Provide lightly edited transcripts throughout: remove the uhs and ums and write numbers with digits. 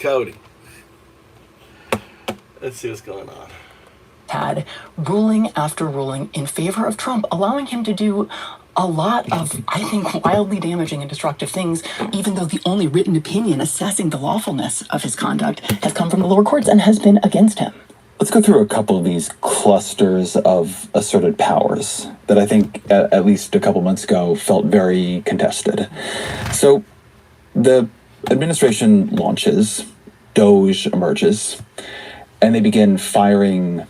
Cody. Let's see what's going on. Had ruling after ruling in favor of Trump, allowing him to do a lot of, I think, wildly damaging and destructive things, even though the only written opinion assessing the lawfulness of his conduct has come from the lower courts and has been against him. Let's go through a couple of these clusters of asserted powers that I think, at least a couple months ago, felt very contested. So the administration launches, DOGE emerges, and they begin firing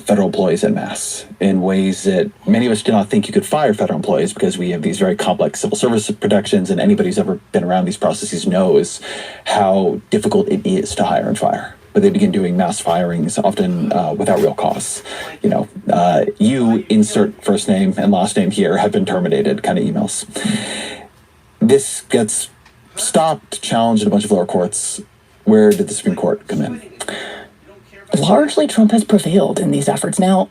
federal employees en masse in ways that many of us do not think you could fire federal employees, because we have these very complex civil service protections, and anybody who's ever been around these processes knows how difficult it is to hire and fire. But they begin doing mass firings, often without real costs. You insert first name and last name here, have been terminated kind of emails. This gets stopped, challenged in a bunch of lower courts. Where did the Supreme Court come in? Largely, Trump has prevailed in these efforts. Now,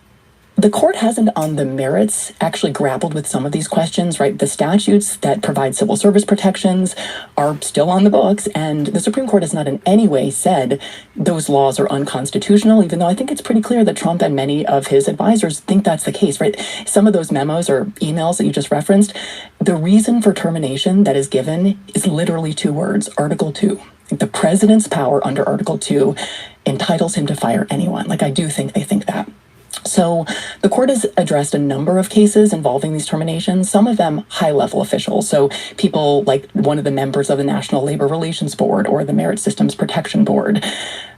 the court hasn't on the merits actually grappled with some of these questions, right? The statutes that provide civil service protections are still on the books, and the Supreme Court has not in any way said those laws are unconstitutional, even though I think it's pretty clear that Trump and many of his advisors think that's the case, right? Some of those memos or emails that you just referenced, the reason for termination that is given is literally 2 words, Article 2. The president's power under Article 2 entitles him to fire anyone. I do think they think that. So the court has addressed a number of cases involving these terminations, some of them high-level officials. So people like one of the members of the National Labor Relations Board or the Merit Systems Protection Board.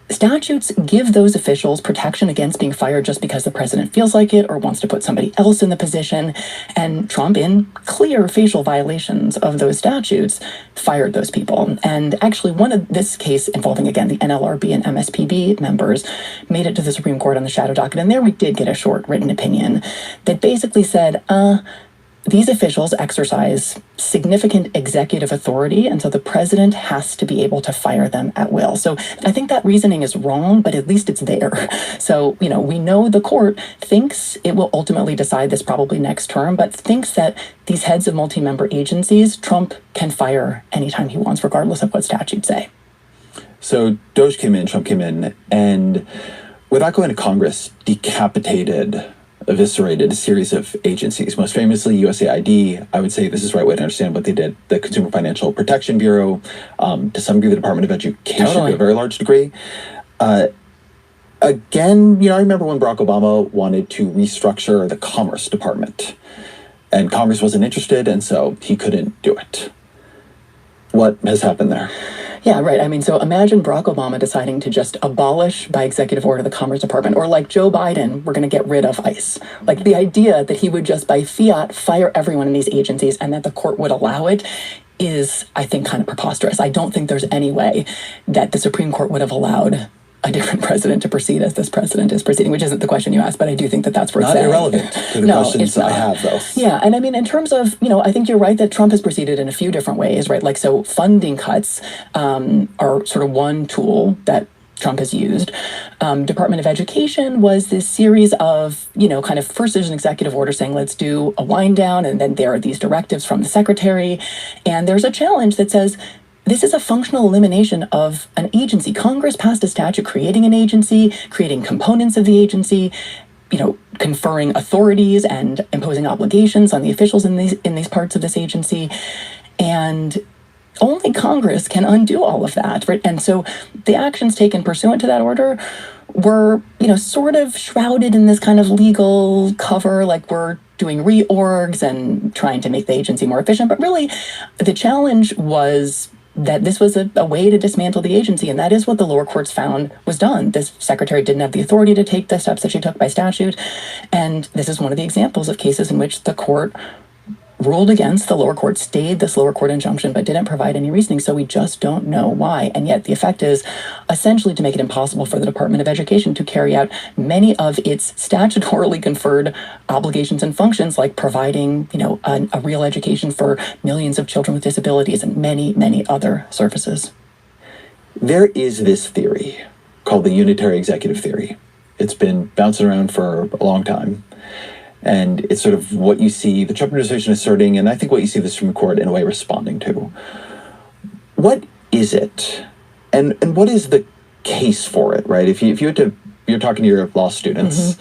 Statutes give those officials protection against being fired just because the president feels like it or wants to put somebody else in the position. And Trump, in clear facial violations of those statutes, fired those people. And actually, one of this case involving, again, the NLRB and MSPB members made it to the Supreme Court on the shadow docket. And there we did get a short written opinion that basically said, these officials exercise significant executive authority, and so the president has to be able to fire them at will. So I think that reasoning is wrong, but at least it's there. So, we know the court thinks it will ultimately decide this probably next term, but thinks that these heads of multi-member agencies, Trump can fire anytime he wants, regardless of what statutes say. So DOGE came in, Trump came in, and without going to Congress, eviscerated a series of agencies, most famously USAID. I would say this is the right way to understand what they did. The Consumer Financial Protection Bureau, to some degree the Department of Education, to a very large degree. Again, I remember when Barack Obama wanted to restructure the Commerce Department, and Congress wasn't interested, and so he couldn't do it. What has happened there? Yeah, right. So imagine Barack Obama deciding to just abolish by executive order the Commerce Department, or like Joe Biden, we're going to get rid of ICE. The idea that he would just by fiat fire everyone in these agencies and that the court would allow it is, I think, kind of preposterous. I don't think there's any way that the Supreme Court would have allowed a different president to proceed as this president is proceeding, which isn't the question you asked, but I do think that that's worth saying. Not irrelevant to the questions I have, though. Yeah, and in terms of, I think you're right that Trump has proceeded in a few different ways, right? So funding cuts are sort of one tool that Trump has used. Department of Education was this series of, kind of first there's an executive order saying, let's do a wind down, and then there are these directives from the secretary, and there's a challenge that says, this is a functional elimination of an agency. Congress passed a statute creating an agency, creating components of the agency, conferring authorities and imposing obligations on the officials in these parts of this agency. And only Congress can undo all of that, right? And so the actions taken pursuant to that order were, sort of shrouded in this kind of legal cover, like we're doing reorgs and trying to make the agency more efficient. But really, the challenge was that this was a way to dismantle the agency, and that is what the lower courts found was done. This secretary didn't have the authority to take the steps that she took by statute, and this is one of the examples of cases in which the court ruled against the lower court, stayed this lower court injunction, but didn't provide any reasoning, so we just don't know why. And yet the effect is essentially to make it impossible for the Department of Education to carry out many of its statutorily conferred obligations and functions, like providing, a real education for millions of children with disabilities and many, many other services. There is this theory called the unitary executive theory. It's been bouncing around for a long time. And it's sort of what you see the Trump administration asserting, and I think what you see the Supreme Court in a way responding to. What is it And what is the case for it, right? If you had to, you're talking to your law students,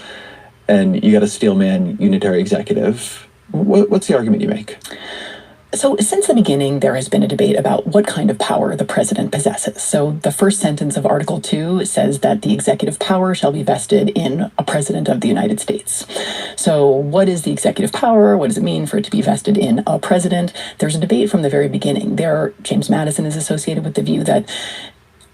and you got a steelman unitary executive, what's the argument you make? So since the beginning, there has been a debate about what kind of power the president possesses. So the first sentence of Article 2 says that the executive power shall be vested in a president of the United States. So what is the executive power? What does it mean for it to be vested in a president? There's a debate from the very beginning. James Madison is associated with the view that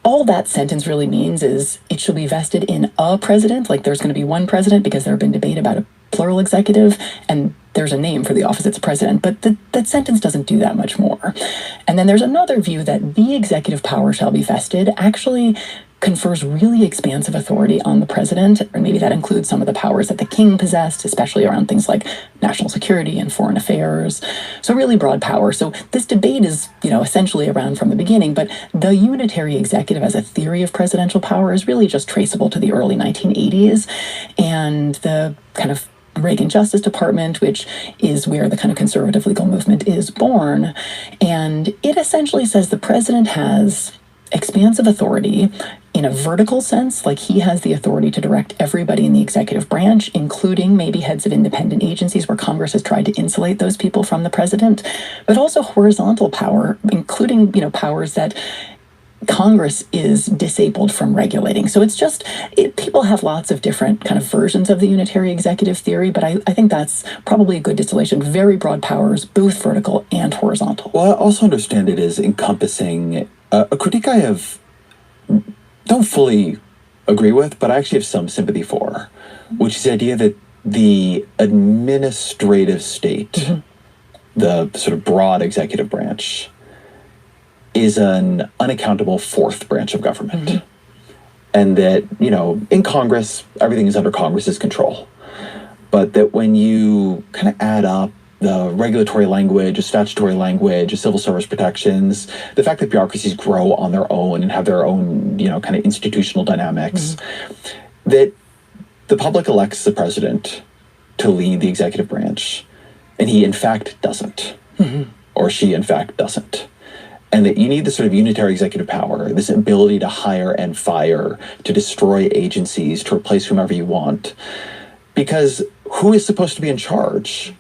all that sentence really means is it shall be vested in a president, like there's going to be one president, because there have been debate about a plural executive, and there's a name for the office, it's president, but that sentence doesn't do that much more. And then there's another view that the executive power shall be vested actually confers really expansive authority on the president, or maybe that includes some of the powers that the king possessed, especially around things like national security and foreign affairs. So really broad power. So this debate is, essentially around from the beginning, but the unitary executive as a theory of presidential power is really just traceable to the early 1980s, and the kind of Reagan Justice Department, which is where the kind of conservative legal movement is born. And it essentially says the president has expansive authority in a vertical sense, like he has the authority to direct everybody in the executive branch, including maybe heads of independent agencies where Congress has tried to insulate those people from the president, but also horizontal power, including, powers that Congress is disabled from regulating. So it's just, people have lots of different kind of versions of the unitary executive theory, but I think that's probably a good distillation. Very broad powers, both vertical and horizontal. Well, I also understand it as encompassing a critique I don't fully agree with, but I actually have some sympathy for, which is the idea that the administrative state, the sort of broad executive branch, is an unaccountable fourth branch of government. And that, in Congress, everything is under Congress's control. But that when you kind of add up the regulatory language, statutory language, civil service protections, the fact that bureaucracies grow on their own and have their own, kind of institutional dynamics, that the public elects the president to lead the executive branch, and he in fact doesn't, or she in fact doesn't. And that you need this sort of unitary executive power, this ability to hire and fire, to destroy agencies, to replace whomever you want. Because who is supposed to be in charge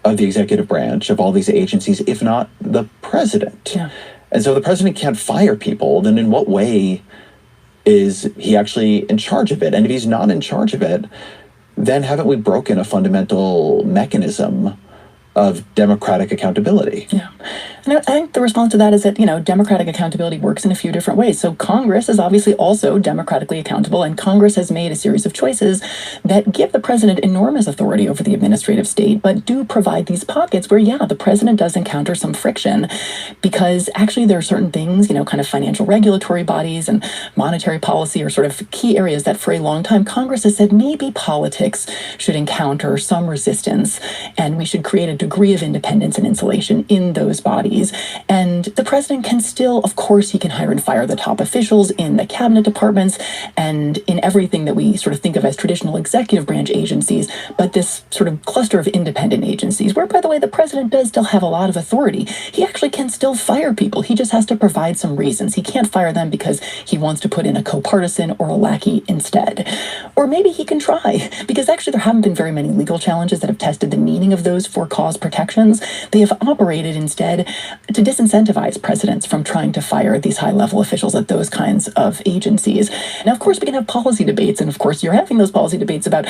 of the executive branch of all these agencies, if not the president? Yeah. And so if the president can't fire people, then in what way is he actually in charge of it? And if he's not in charge of it, then haven't we broken a fundamental mechanism of democratic accountability? Yeah. And I think the response to that is that, democratic accountability works in a few different ways. So Congress is obviously also democratically accountable, and Congress has made a series of choices that give the president enormous authority over the administrative state, but do provide these pockets where, the president does encounter some friction, because actually there are certain things, kind of financial regulatory bodies and monetary policy are sort of key areas that for a long time Congress has said maybe politics should encounter some resistance, and we should create a degree of independence and insulation in those bodies. And the president can still, of course, he can hire and fire the top officials in the cabinet departments and in everything that we sort of think of as traditional executive branch agencies, but this sort of cluster of independent agencies, where, by the way, the president does still have a lot of authority. He actually can still fire people. He just has to provide some reasons. He can't fire them because he wants to put in a co-partisan or a lackey instead. Or maybe he can try, because actually there haven't been very many legal challenges that have tested the meaning of those for-cause protections. They have operated instead to disincentivize presidents from trying to fire these high-level officials at those kinds of agencies. Now, of course, we can have policy debates, and of course, you're having those policy debates about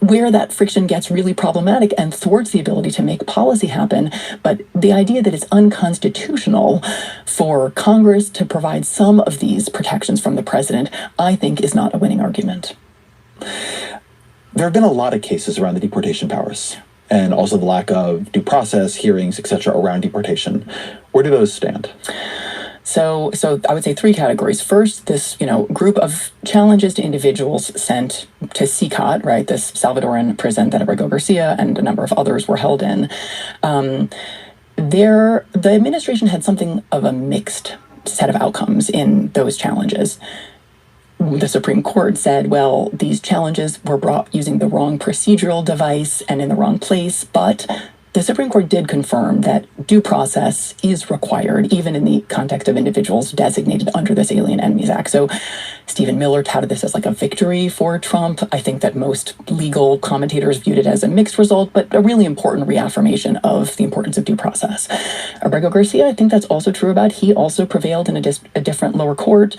where that friction gets really problematic and thwarts the ability to make policy happen. But the idea that it's unconstitutional for Congress to provide some of these protections from the president, I think, is not a winning argument. There have been a lot of cases around the deportation powers, and also the lack of due process, hearings, etc. around deportation. Where do those stand? So I would say three categories. First, this, group of challenges to individuals sent to CICOT, right, this Salvadoran prison that Abrego Garcia and a number of others were held in. The administration had something of a mixed set of outcomes in those challenges. The Supreme Court said, well, these challenges were brought using the wrong procedural device and in the wrong place, but the Supreme Court did confirm that due process is required, even in the context of individuals designated under this Alien Enemies Act. So Stephen Miller touted this as like a victory for Trump. I think that most legal commentators viewed it as a mixed result, but a really important reaffirmation of the importance of due process. Abrego Garcia, I think that's also true about. He also prevailed in a different lower court.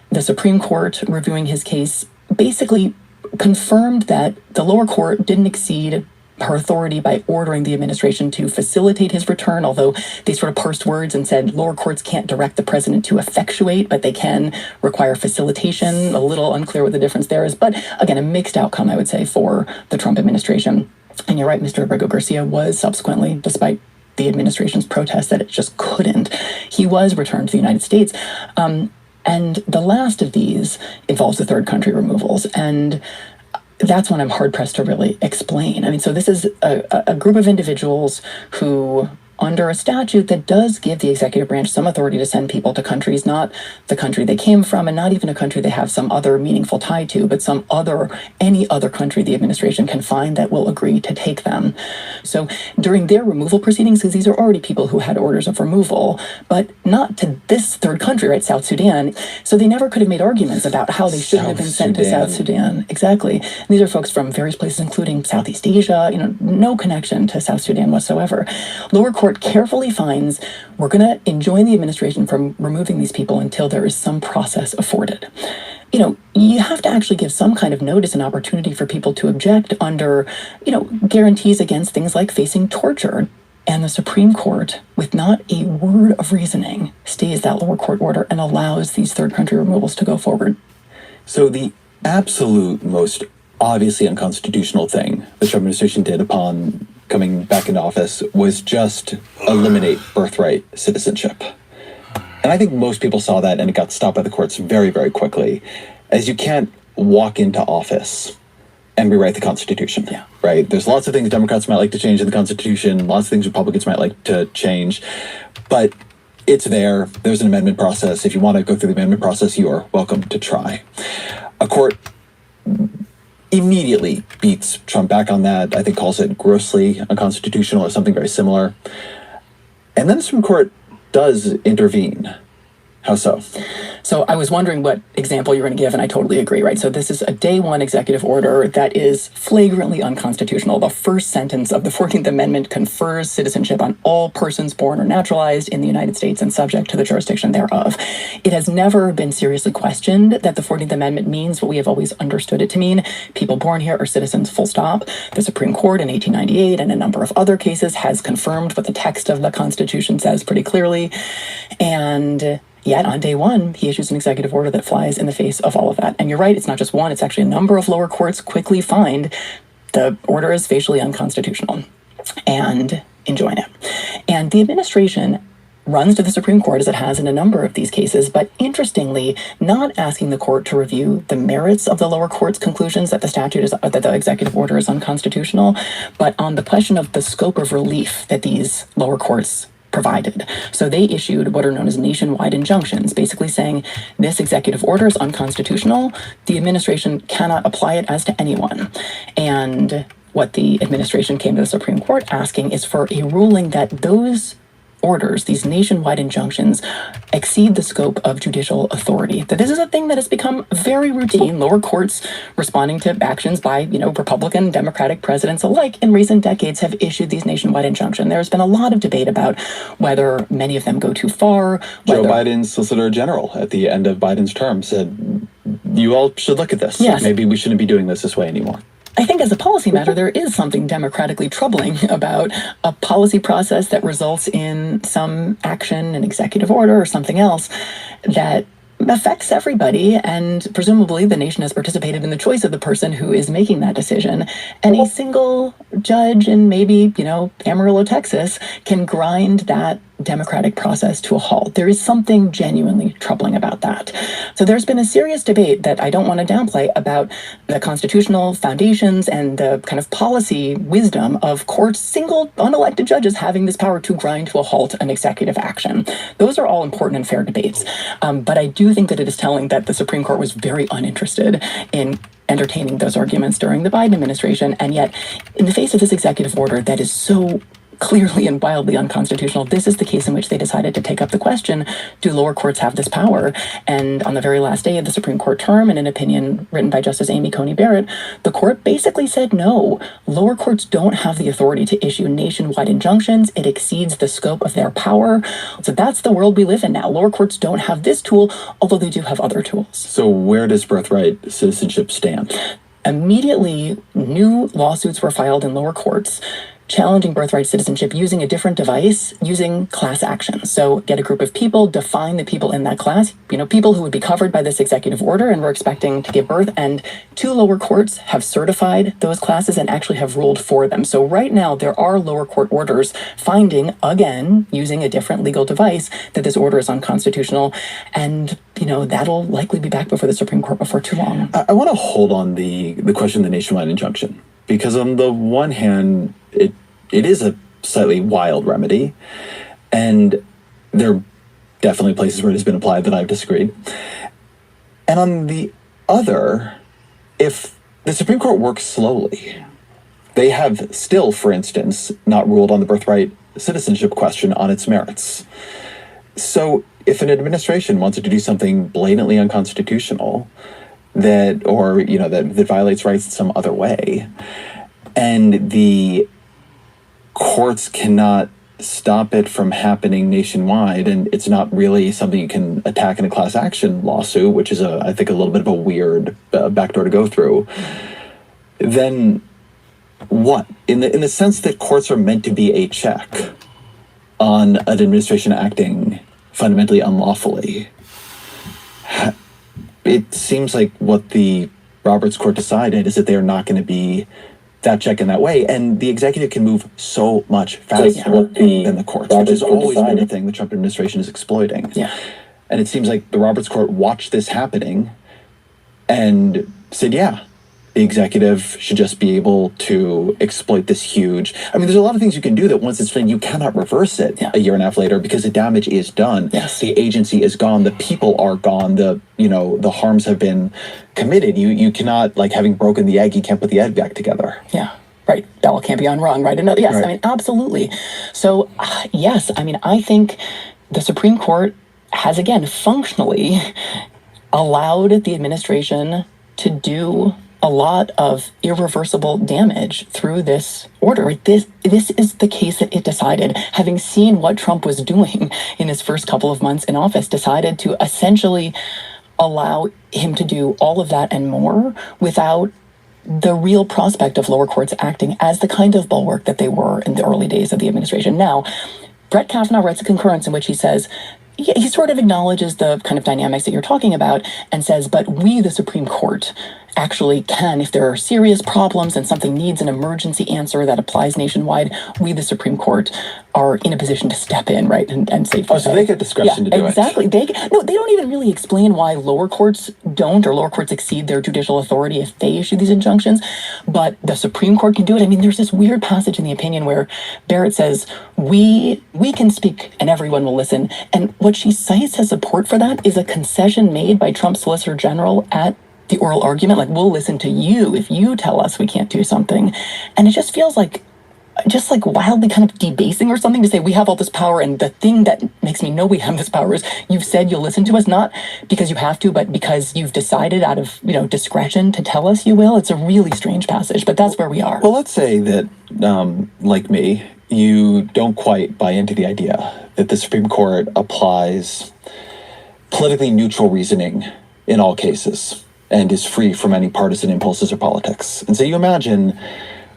The Supreme Court, reviewing his case, basically confirmed that the lower court didn't exceed her authority by ordering the administration to facilitate his return, although they sort of parsed words and said lower courts can't direct the president to effectuate, but they can require facilitation. A little unclear what the difference there is, but again, a mixed outcome, I would say, for the Trump administration. And you're right, Mr. Abrego Garcia was subsequently, despite the administration's protest that it just couldn't, he was returned to the United States. And the last of these involves the third country removals. And that's when I'm hard-pressed to really explain. I mean, so this is a group of individuals who, under a statute that does give the executive branch some authority to send people to countries, not the country they came from, and not even a country they have some other meaningful tie to, but any other country the administration can find that will agree to take them. So during their removal proceedings, because these are already people who had orders of removal, but not to this third country, right, South Sudan. So they never could have made arguments about how they shouldn't have been sent to South Sudan. Exactly. And these are folks from various places, including Southeast Asia, no connection to South Sudan whatsoever. Lower court carefully finds we're going to enjoin the administration from removing these people until there is some process afforded. You have to actually give some kind of notice and opportunity for people to object under, guarantees against things like facing torture. And the Supreme Court, with not a word of reasoning, stays that lower court order and allows these third country removals to go forward. So the absolute most obviously unconstitutional thing the Trump administration did upon coming back into office was just eliminate birthright citizenship. And I think most people saw that and it got stopped by the courts very, very quickly, as you can't walk into office and rewrite the Constitution, right? There's lots of things Democrats might like to change in the Constitution, lots of things Republicans might like to change, but it's there. There's an amendment process. If you want to go through the amendment process, you are welcome to try. A court immediately beats Trump back on that. I think calls it grossly unconstitutional or something very similar. And then the Supreme Court does intervene. How so? So I was wondering what example you're going to give, and I totally agree, right? So this is a day one executive order that is flagrantly unconstitutional. The first sentence of the 14th Amendment confers citizenship on all persons born or naturalized in the United States and subject to the jurisdiction thereof. It has never been seriously questioned that the 14th Amendment means what we have always understood it to mean. People born here are citizens, full stop. The Supreme Court in 1898 and a number of other cases has confirmed what the text of the Constitution says pretty clearly. And yet, on day one, he issues an executive order that flies in the face of all of that. And you're right, it's not just one, it's actually a number of lower courts quickly find the order is facially unconstitutional and enjoin it. And the administration runs to the Supreme Court, as it has in a number of these cases, but interestingly, not asking the court to review the merits of the lower court's conclusions that the executive order is unconstitutional, but on the question of the scope of relief that these lower courts provided. So they issued what are known as nationwide injunctions, basically saying this executive order is unconstitutional. The administration cannot apply it as to anyone. And what the administration came to the Supreme Court asking is for a ruling that those orders, these nationwide injunctions, exceed the scope of judicial authority. That this is a thing that has become very routine. Lower courts responding to actions by, Republican, Democratic presidents alike in recent decades have issued these nationwide injunctions. There's been a lot of debate about whether many of them go too far. Joe Biden's Solicitor General at the end of Biden's term said, you all should look at this. Yes. Maybe we shouldn't be doing this way anymore. I think as a policy matter, there is something democratically troubling about a policy process that results in some action, an executive order or something else that affects everybody, and presumably the nation has participated in the choice of the person who is making that decision. And a single judge in maybe, Amarillo, Texas, can grind that democratic process to a halt. There is something genuinely troubling about that. So there's been a serious debate that I don't want to downplay about the constitutional foundations and the kind of policy wisdom of courts, single unelected judges having this power to grind to a halt an executive action. Those are all important and fair debates. But I do think that it is telling that the Supreme Court was very uninterested in entertaining those arguments during the Biden administration. And yet, in the face of this executive order that is so clearly and wildly unconstitutional. This is the case in which they decided to take up the question, do lower courts have this power? And on the very last day of the Supreme Court term, in an opinion written by Justice Amy Coney Barrett, the court basically said no. Lower courts don't have the authority to issue nationwide injunctions. It exceeds the scope of their power. So that's the world we live in now. Lower courts don't have this tool, although they do have other tools. So where does birthright citizenship stand? Immediately, new lawsuits were filed in lower courts challenging birthright citizenship using a different device, using class actions. So get a group of people, define the people in that class, people who would be covered by this executive order and were expecting to give birth. And 2 lower courts have certified those classes and actually have ruled for them. So right now, there are lower court orders finding, again, using a different legal device, that this order is unconstitutional. And that'll likely be back before the Supreme Court before too long. I want to hold on the question of the nationwide injunction, because on the one hand, it is a slightly wild remedy, and there are definitely places where it has been applied that I've disagreed. And on the other, if the Supreme Court works slowly, they have still, for instance, not ruled on the birthright citizenship question on its merits. So if an administration wants to do something blatantly unconstitutional that violates rights in some other way, and the courts cannot stop it from happening nationwide, and it's not really something you can attack in a class action lawsuit, which is, I think, a little bit of a weird backdoor to go through, then what? In the sense that courts are meant to be a check on an administration acting fundamentally unlawfully, it seems like what the Roberts Court decided is that they are not going to be that check in that way, and the executive can move so much faster than the courts, which has always been the thing the Trump administration is exploiting. Yeah. And it seems like the Roberts Court watched this happening and said, yeah, the executive should just be able to exploit this huge... there's a lot of things you can do that once it's done, you cannot reverse it a year and a half later, because the damage is done. Yes. The agency is gone. The people are gone. The harms have been committed. You cannot, having broken the egg, you can't put the egg back together. Yeah. Right. Bell can't be unrung, right? Yes, right. Absolutely. So, yes, I think the Supreme Court has, again, functionally allowed the administration to do a lot of irreversible damage through this order. This is the case that it decided, having seen what Trump was doing in his first couple of months in office, decided to essentially allow him to do all of that and more without the real prospect of lower courts acting as the kind of bulwark that they were in the early days of the administration. Now, Brett Kavanaugh writes a concurrence in which he says, he sort of acknowledges the kind of dynamics that you're talking about and says, but we, the Supreme Court, actually can, if there are serious problems and something needs an emergency answer that applies nationwide, we, the Supreme Court, are in a position to step in, right, and save the day. So they get discretion to do exactly. it. Exactly. They don't even really explain why lower courts don't, or lower courts exceed their judicial authority if they issue these injunctions, but the Supreme Court can do it. There's this weird passage in the opinion where Barrett says, we can speak and everyone will listen, and what she cites as support for that is a concession made by Trump's Solicitor General at the oral argument, we'll listen to you if you tell us we can't do something. And it just feels like wildly kind of debasing or something to say we have all this power, and the thing that makes me know we have this power is you've said you'll listen to us, not because you have to, but because you've decided out of discretion to tell us you will. It's a really strange passage, but that's where we are. Well, let's say that, like me, you don't quite buy into the idea that the Supreme Court applies politically neutral reasoning in all cases and is free from any partisan impulses or politics. And so you imagine,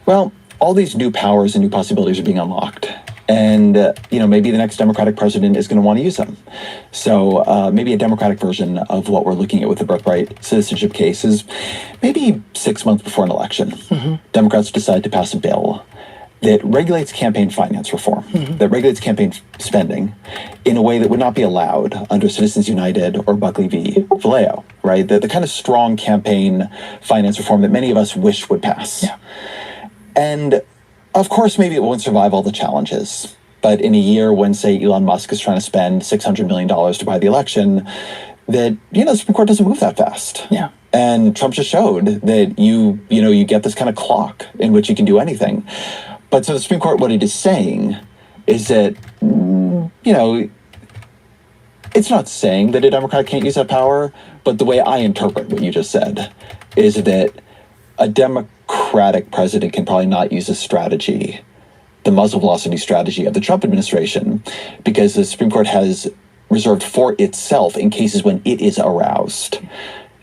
well, all these new powers and new possibilities are being unlocked. And, maybe the next Democratic president is going to want to use them. So maybe a Democratic version of what we're looking at with the birthright citizenship case is maybe 6 months before an election. Mm-hmm. Democrats decide to pass a bill that regulates campaign finance reform, that regulates campaign spending in a way that would not be allowed under Citizens United or Buckley v. Valeo, right? The kind of strong campaign finance reform that many of us wish would pass. Yeah. And of course, maybe it won't survive all the challenges. But in a year when, say, Elon Musk is trying to spend $600 million to buy the election, that, the Supreme Court doesn't move that fast. Yeah. And Trump just showed that you get this kind of clock in which you can do anything. But so the Supreme Court, what it is saying is that, it's not saying that a Democrat can't use that power, but the way I interpret what you just said is that a Democratic president can probably not use a strategy, the muzzle velocity strategy of the Trump administration, because the Supreme Court has reserved for itself in cases when it is aroused.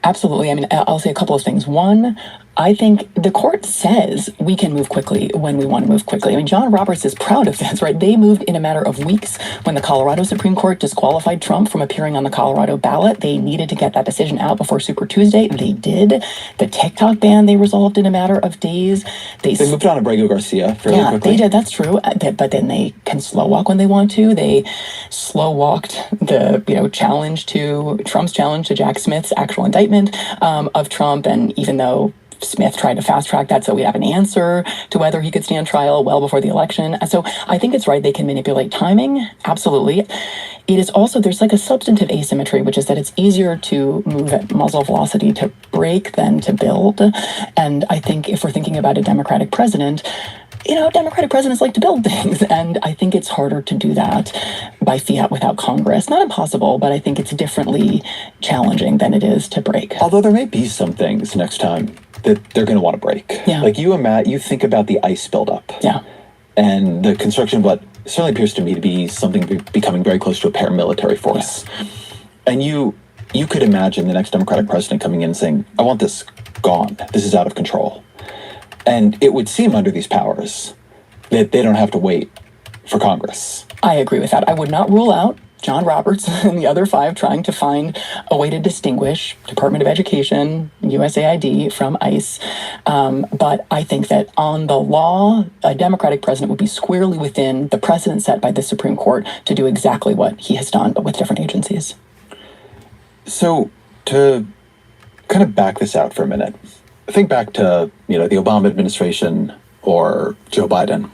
Absolutely. I mean, I'll say a couple of things. One, I think the court says we can move quickly when we want to move quickly. I mean, John Roberts is proud of this, right? They moved in a matter of weeks when the Colorado Supreme Court disqualified Trump from appearing on the Colorado ballot. They needed to get that decision out before Super Tuesday. They did. The TikTok ban they resolved in a matter of days. They moved on Abrego Garcia fairly quickly. They did. That's true. But then they can slow walk when they want to. They slow walked the Trump's challenge to Jack Smith's actual indictment of Trump. And even though Smith tried to fast track that so we have an answer to whether he could stand trial well before the election. So I think it's right. They can manipulate timing. Absolutely. It is also, there's like a substantive asymmetry, which is that it's easier to move at muzzle velocity to break than to build. And I think if we're thinking about a Democratic president, Democratic presidents like to build things, and I think it's harder to do that by fiat without Congress. Not impossible, but I think it's differently challenging than it is to break. Although there may be some things next time that they're going to want to break. Yeah. Like you think about the ice buildup. Yeah. And the construction of what certainly appears to me to be something becoming very close to a paramilitary force. Yeah. And you could imagine the next Democratic president coming in and saying, I want this gone. This is out of control. And it would seem under these powers that they don't have to wait for Congress. I agree with that. I would not rule out John Roberts and the other five trying to find a way to distinguish Department of Education, USAID from ICE. But I think that on the law, a Democratic president would be squarely within the precedent set by the Supreme Court to do exactly what he has done, but with different agencies. So to kind of back this out for a minute, think back to, the Obama administration or Joe Biden.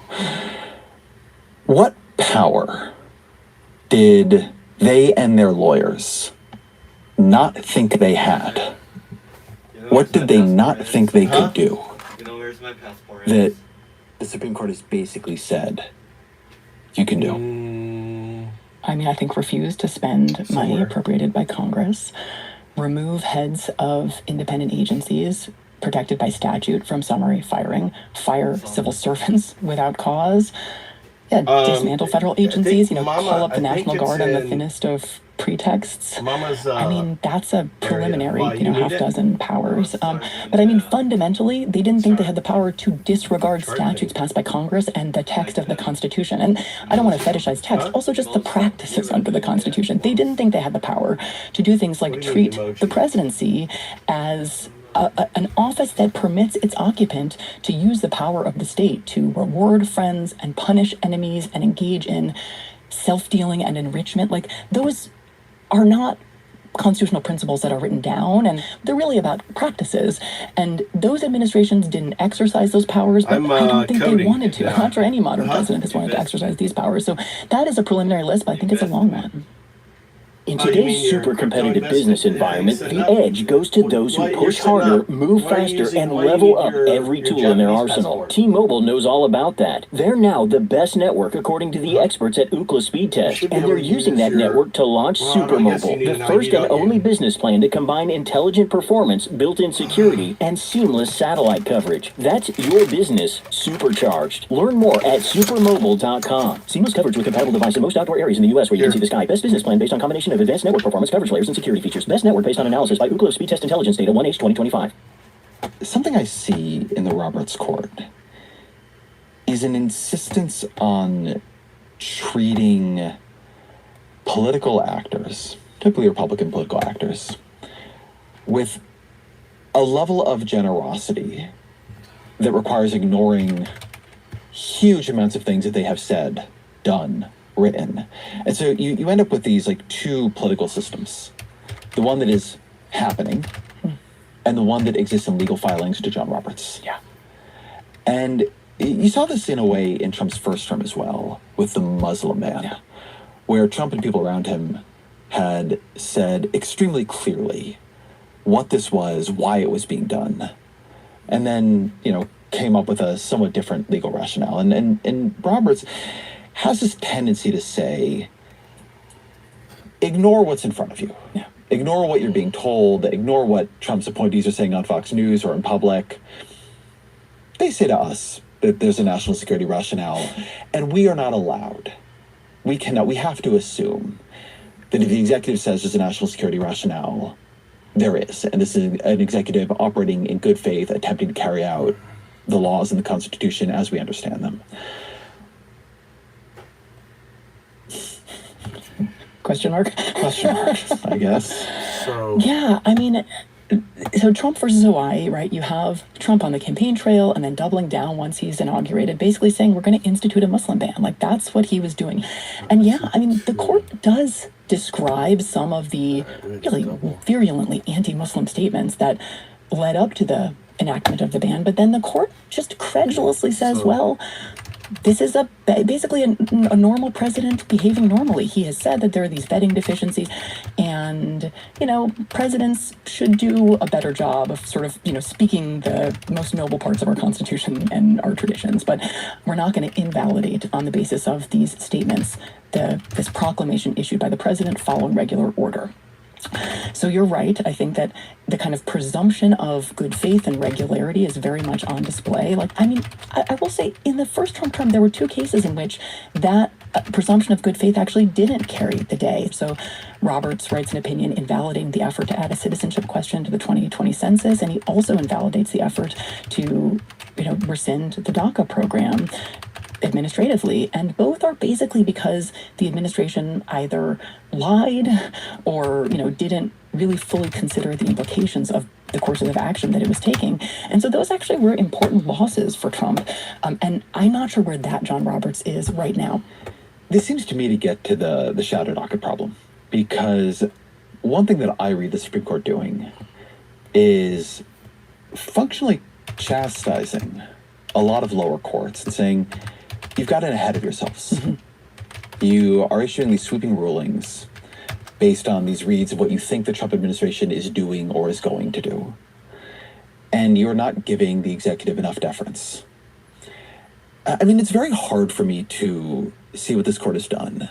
What power did they and their lawyers not think they had? What did they not think they could do? Where's my passport? That the Supreme Court has basically said you can do. I mean, I think refuse to spend money appropriated by Congress, remove heads of independent agencies protected by statute from summary firing, fire civil servants without cause, dismantle federal agencies, call up the National Guard on the thinnest of pretexts. I mean, that's a preliminary, half dozen powers. But I mean, fundamentally, they didn't think they had the power to disregard statutes passed by Congress and the text of the Constitution. And I don't want to fetishize text, also just the practices under the Constitution. They didn't think they had the power to do things like treat the presidency as an office that permits its occupant to use the power of the state to reward friends and punish enemies and engage in self-dealing and enrichment. Like, those are not constitutional principles that are written down, and they're really about practices. And those administrations didn't exercise those powers, but I don't think they wanted to. I'm not sure any modern president has wanted to exercise these powers. So that is a preliminary list, but I think it's a long one. In today's super competitive business environment, the edge goes to those who push harder, move faster, and level up every tool in their arsenal. T-Mobile knows all about that. They're now the best network according to the experts at Ookla Speed Test, and they're using that network to launch Supermobile, the first and only business plan to combine intelligent performance, built-in security, and seamless satellite coverage. That's your business supercharged. Learn more at supermobile.com. Seamless coverage with compatible device in most outdoor areas in the U.S. where you can see the sky. Best business plan based on combination of advanced network performance, coverage layers, and security features. Best network based on analysis by Ookla Speed Test Intelligence Data 1H 2025. Something I see in the Roberts Court is an insistence on treating political actors, typically Republican political actors, with a level of generosity that requires ignoring huge amounts of things that they have said, done, written. And so you end up with these like two political systems. The one that is happening and the one that exists in legal filings to John Roberts. Yeah. And you saw this in a way in Trump's first term as well, with the Muslim ban, where Trump and people around him had said extremely clearly what this was, why it was being done. And then, came up with a somewhat different legal rationale. And Roberts has this tendency to say, ignore what's in front of you. Yeah. Ignore what you're being told. Ignore what Trump's appointees are saying on Fox News or in public. They say to us that there's a national security rationale, and we are not allowed. We have to assume that if the executive says there's a national security rationale, there is. And this is an executive operating in good faith, attempting to carry out the laws and the Constitution as we understand them. Question mark? Question mark, I guess. So Yeah, I mean, so Trump versus Hawaii, right? You have Trump on the campaign trail and then doubling down once he's inaugurated, basically saying we're going to institute a Muslim ban. Like, that's what he was doing. And yeah, I mean, the court does describe some of the really virulently anti-Muslim statements that led up to the enactment of the ban, but then the court just credulously says, well, this is basically a normal president behaving normally. He has said that there are these vetting deficiencies, and, presidents should do a better job of sort of, speaking the most noble parts of our Constitution and our traditions. But we're not going to invalidate on the basis of these statements this proclamation issued by the president following regular order. So you're right. I think that the kind of presumption of good faith and regularity is very much on display. I will say in the first Trump term, there were two cases in which that presumption of good faith actually didn't carry the day. So Roberts writes an opinion invalidating the effort to add a citizenship question to the 2020 census, and he also invalidates the effort to, rescind the DACA program administratively, and both are basically because the administration either lied or didn't really fully consider the implications of the courses of action that it was taking. And so those actually were important losses for Trump, and I'm not sure where that John Roberts is right now. This seems to me to get to the shadow docket problem, because one thing that I read the Supreme Court doing is functionally chastising a lot of lower courts and saying, you've gotten ahead of yourselves. Mm-hmm. You are issuing these sweeping rulings based on these reads of what you think the Trump administration is doing or is going to do. And you're not giving the executive enough deference. I mean, it's very hard for me to see what this court has done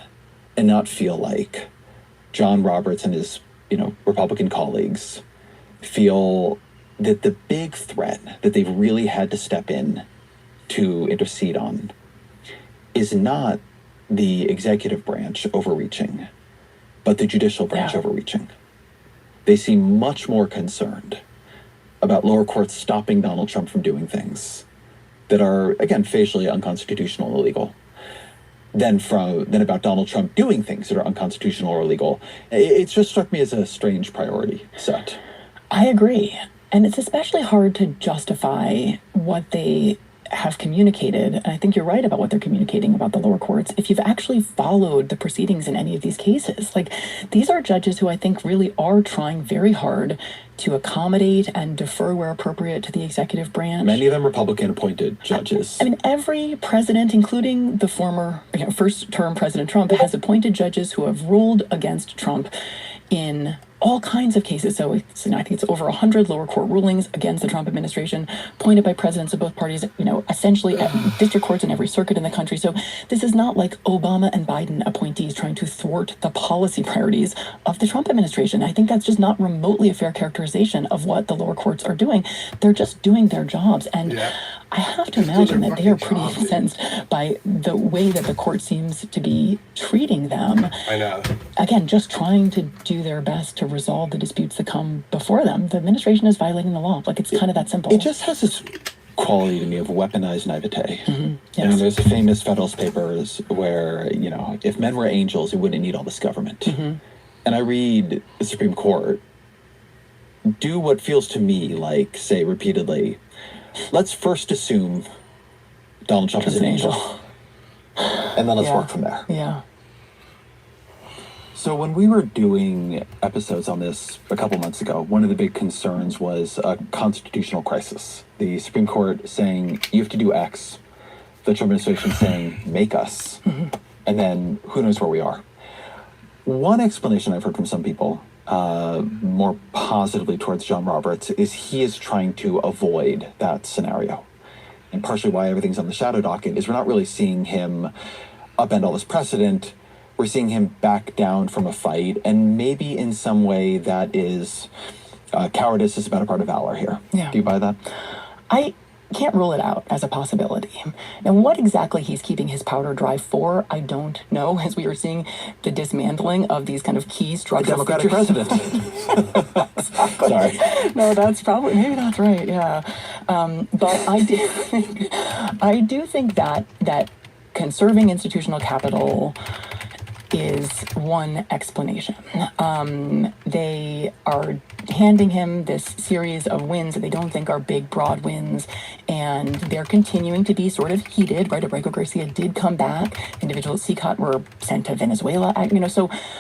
and not feel like John Roberts and his, Republican colleagues feel that the big threat that they've really had to step in to intercede on is not the executive branch overreaching, but the judicial branch overreaching. They seem much more concerned about lower courts stopping Donald Trump from doing things that are, again, facially unconstitutional and illegal, than about Donald Trump doing things that are unconstitutional or illegal. It's just struck me as a strange priority set. I agree. And it's especially hard to justify what they have communicated, and I think you're right about what they're communicating about the lower courts, if you've actually followed the proceedings in any of these cases. Like, these are judges who I think really are trying very hard to accommodate and defer where appropriate to the executive branch. Many of them Republican-appointed judges. I mean, every president, including the former first-term President Trump, has appointed judges who have ruled against Trump in all kinds of cases. So I think it's over 100 lower court rulings against the Trump administration, appointed by presidents of both parties, essentially at district courts in every circuit in the country. So this is not like Obama and Biden appointees trying to thwart the policy priorities of the Trump administration. I think that's just not remotely a fair characterization of what the lower courts are doing. They're just doing their jobs. And I have to imagine that they are pretty incensed by the way that the court seems to be treating them. I know. Again, just trying to do their best to resolve the disputes that come before them. The administration is violating the law. Like, it's kind of that simple. It just has this quality to me of weaponized naivete. Mm-hmm. Yes. And there's a famous Federalist Papers where, if men were angels, we wouldn't need all this government. Mm-hmm. And I read the Supreme Court do what feels to me like, say repeatedly, let's first assume Donald Trump is an angel. And then let's work from there. Yeah. So when we were doing episodes on this a couple months ago, one of the big concerns was a constitutional crisis. The Supreme Court saying, you have to do X. The Trump administration saying, make us. Mm-hmm. And then who knows where we are. One explanation I've heard from some people, more positively towards John Roberts, is he is trying to avoid that scenario. partially why everything's on the shadow docket, is we're not really seeing him upend all this precedent. We're seeing him back down from a fight, and maybe in some way that is cowardice is the better part of valor here. Yeah. Do you buy that? I can't rule it out as a possibility. And what exactly he's keeping his powder dry for, I don't know, as we are seeing the dismantling of these kind of key structural Democratic features. president. Sorry. No, that's probably, maybe that's right, yeah. But I do think that conserving institutional capital is one explanation. They are handing him this series of wins that they don't think are big, broad wins, and they're continuing to be sort of heated, right? Abrego Garcia did come back. Individuals at CCOT were sent to Venezuela,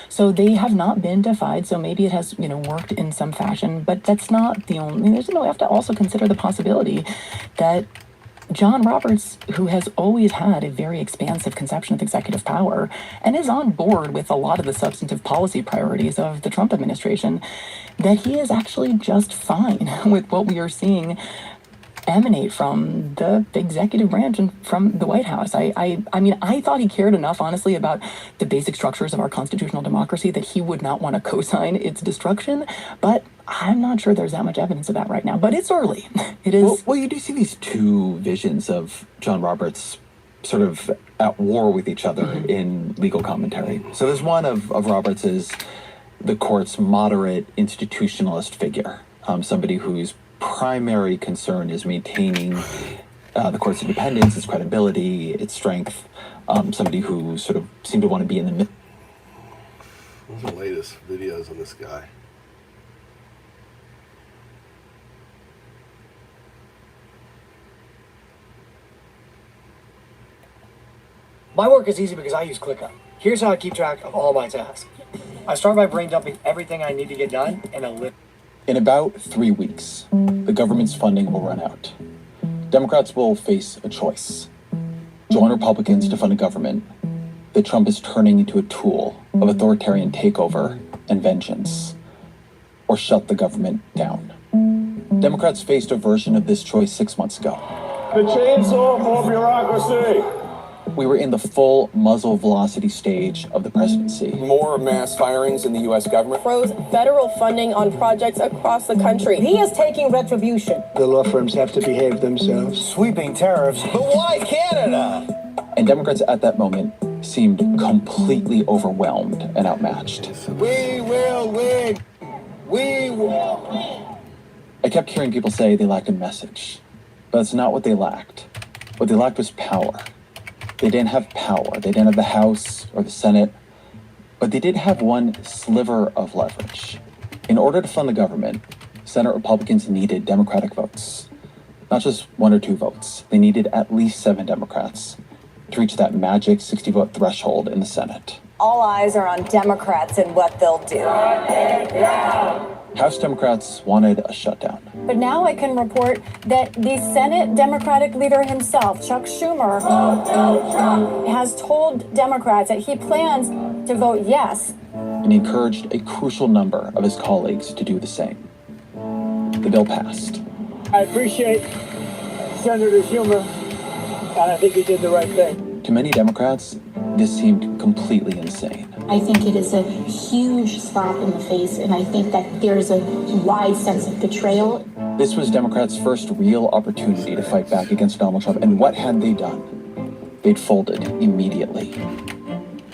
so they have not been defied, so maybe it has, worked in some fashion, but that's not the only, we have to also consider the possibility that John Roberts, who has always had a very expansive conception of executive power and is on board with a lot of the substantive policy priorities of the Trump administration, that he is actually just fine with what we are seeing emanate from the executive branch and from the White House. I mean, I thought he cared enough, honestly, about the basic structures of our constitutional democracy that he would not want to co-sign its destruction, but I'm not sure there's that much evidence of that right now. But it's early. It is. Well, you do see these two visions of John Roberts sort of at war with each other in legal commentary. So there's one of Roberts as the court's moderate institutionalist figure, somebody whose primary concern is maintaining the court's independence, its credibility, its strength. Somebody who sort of seemed to want to be in the middle. What's the latest videos on this guy? My work is easy because I use ClickUp. Here's how I keep track of all my tasks. I start by brain dumping everything I need to get done in a list. In about 3 weeks, the government's funding will run out. Democrats will face a choice. Join Republicans to fund a government that Trump is turning into a tool of authoritarian takeover and vengeance, or shut the government down. Democrats faced a version of this choice 6 months ago. The chainsaw for bureaucracy. We were in the full muzzle velocity stage of the presidency. More mass firings in the U.S. government. Froze federal funding on projects across the country. He is taking retribution. The law firms have to behave themselves. Sweeping tariffs. But why Canada? And Democrats at that moment seemed completely overwhelmed and outmatched. We will win. We will win. I kept hearing people say they lacked a message, but that's not what they lacked. What they lacked was power. They didn't have power. They didn't have the House or the Senate, but they did have one sliver of leverage. In order to fund the government, Senate Republicans needed Democratic votes. Not just 1 or 2 votes. They needed at least 7 Democrats to reach that magic 60-vote threshold in the Senate. All eyes are on Democrats and what they'll do. House Democrats wanted a shutdown. But now I can report that the Senate Democratic leader himself, Chuck Schumer, has told Democrats that he plans to vote yes. And he encouraged a crucial number of his colleagues to do the same. The bill passed. I appreciate Senator Schumer, and I think he did the right thing. To many Democrats, this seemed completely insane. I think it is a huge slap in the face, and I think that there's a wide sense of betrayal. This was Democrats' first real opportunity to fight back against Donald Trump, and what had they done? They'd folded immediately.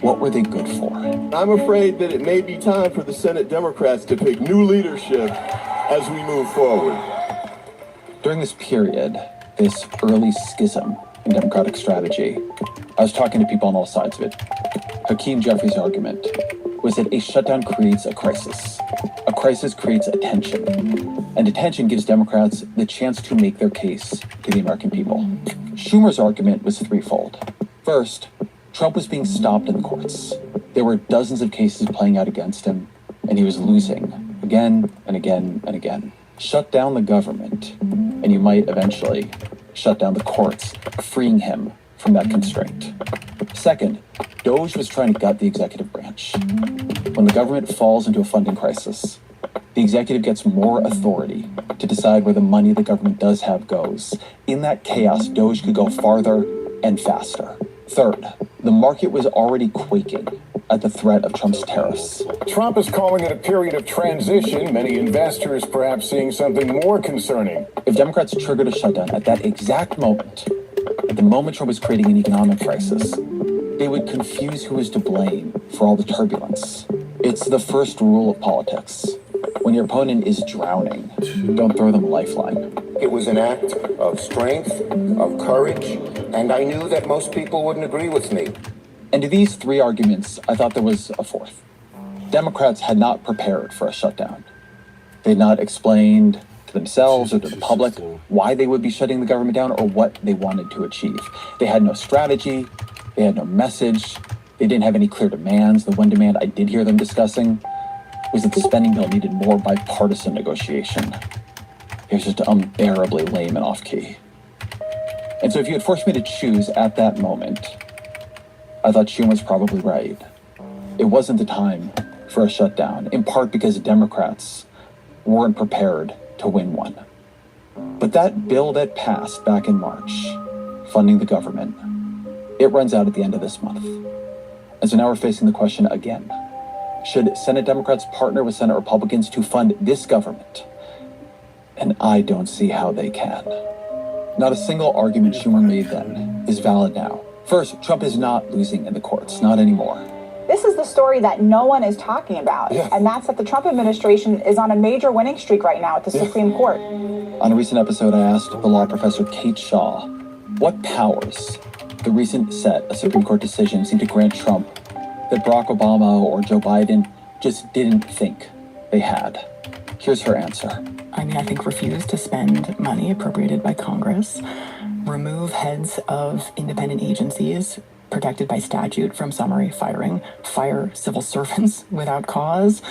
What were they good for? I'm afraid that it may be time for the Senate Democrats to pick new leadership as we move forward. During this period, this early schism in Democratic strategy, I was talking to people on all sides of it. Hakeem Jeffries' argument was that a shutdown creates a crisis. A crisis creates attention. And attention gives Democrats the chance to make their case to the American people. Schumer's argument was threefold. First, Trump was being stopped in the courts. There were dozens of cases playing out against him, and he was losing again and again and again. Shut down the government, and you might eventually shut down the courts, freeing him from that constraint. Second, DOJ was trying to gut the executive branch. When the government falls into a funding crisis, The executive gets more authority to decide where the money the government does have goes. In that chaos, Doge could go farther and faster. Third, the market was already quaking at the threat of Trump's tariffs. Trump is calling it a period of transition, many investors perhaps seeing something more concerning. If Democrats triggered a shutdown at that exact moment, at the moment Trump was creating an economic crisis, they would confuse who is to blame for all the turbulence. It's the first rule of politics. When your opponent is drowning, don't throw them a lifeline. It was an act of strength, of courage, and I knew that most people wouldn't agree with me. And to these three arguments, I thought there was a fourth. Democrats had not prepared for a shutdown. They had not explained to themselves or to the public why they would be shutting the government down or what they wanted to achieve. They had no strategy. They had no message. They didn't have any clear demands. The one demand I did hear them discussing was that the spending bill needed more bipartisan negotiation. It was just unbearably lame and off-key. And so if you had forced me to choose at that moment, I thought Schumer was probably right. It wasn't the time for a shutdown, in part because Democrats weren't prepared to win one. But that bill that passed back in March, funding the government, it runs out at the end of this month. And so now we're facing the question again. Should Senate Democrats partner with Senate Republicans to fund this government? And I don't see how they can. Not a single argument Schumer made then is valid now. First, Trump is not losing in the courts, not anymore. This is the story that no one is talking about, and that's that the Trump administration is on a major winning streak right now at the Supreme Court. On a recent episode, I asked the law professor Kate Shaw what powers the recent set of Supreme Court decisions seem to grant Trump that Barack Obama or Joe Biden just didn't think they had. Here's her answer. I think refuse to spend money appropriated by Congress, remove heads of independent agencies protected by statute from summary firing, fire civil servants without cause,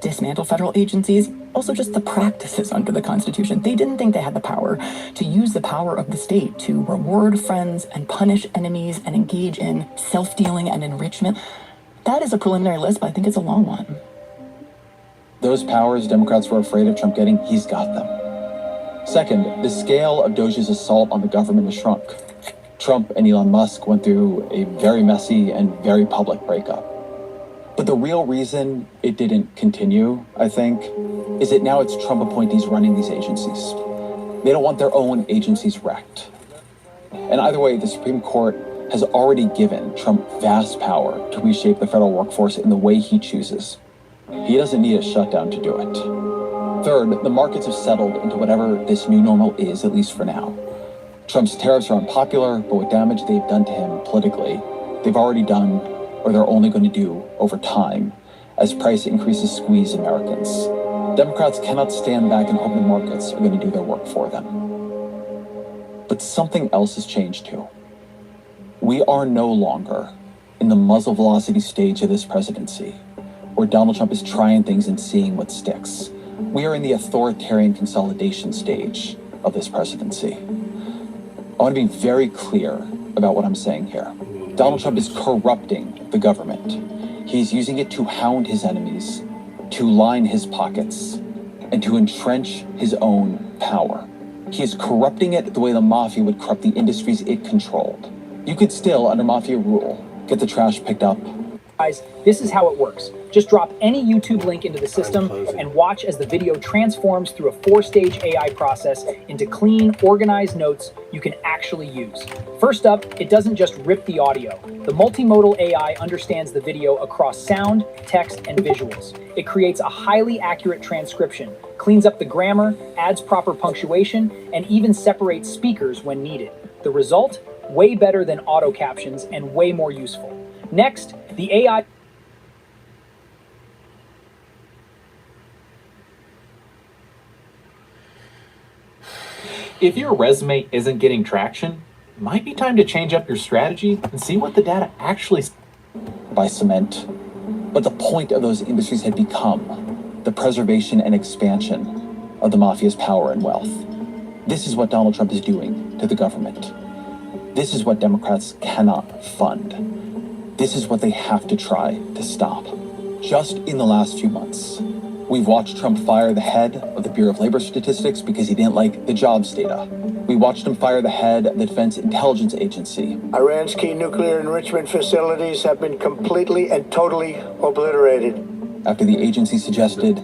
dismantle federal agencies, also just the practices under the Constitution. They didn't think they had the power to use the power of the state to reward friends and punish enemies and engage in self-dealing and enrichment. That is a preliminary list, but I think it's a long one. Those powers Democrats were afraid of Trump getting, he's got them. Second, the scale of Doge's assault on the government has shrunk. Trump and Elon Musk went through a very messy and very public breakup. But the real reason it didn't continue, I think, is that now it's Trump appointees running these agencies. They don't want their own agencies wrecked. And either way, the Supreme Court has already given Trump vast power to reshape the federal workforce in the way he chooses. He doesn't need a shutdown to do it. Third, the markets have settled into whatever this new normal is, at least for now. Trump's tariffs are unpopular, but what damage they've done to him politically, they've already done, or they're only going to do over time, as price increases squeeze Americans. Democrats cannot stand back and hope the markets are going to do their work for them. But something else has changed too. We are no longer in the muzzle velocity stage of this presidency, where Donald Trump is trying things and seeing what sticks. We are in the authoritarian consolidation stage of this presidency. I want to be very clear about what I'm saying here. Donald Trump is corrupting the government. He's using it to hound his enemies, to line his pockets, and to entrench his own power. He is corrupting it the way the mafia would corrupt the industries it controlled. You could still, under mafia rule, get the trash picked up. Guys, this is how it works. Just drop any YouTube link into the system and watch as the video transforms through a 4-stage AI process into clean, organized notes you can actually use. First up, it doesn't just rip the audio. The multimodal AI understands the video across sound, text, and visuals. It creates a highly accurate transcription, cleans up the grammar, adds proper punctuation, and even separates speakers when needed. The result? Way better than auto captions and way more useful. Next, the AI... If your resume isn't getting traction, it might be time to change up your strategy and see what the data actually... By cement. But the point of those industries had become the preservation and expansion of the mafia's power and wealth. This is what Donald Trump is doing to the government. This is what Democrats cannot fund. This is what they have to try to stop. Just in the last few months, We've watched Trump fire the head of the Bureau of Labor Statistics because he didn't like the jobs data. We watched him fire the head of the Defense Intelligence Agency. Iran's key nuclear enrichment facilities have been completely and totally obliterated. After the agency suggested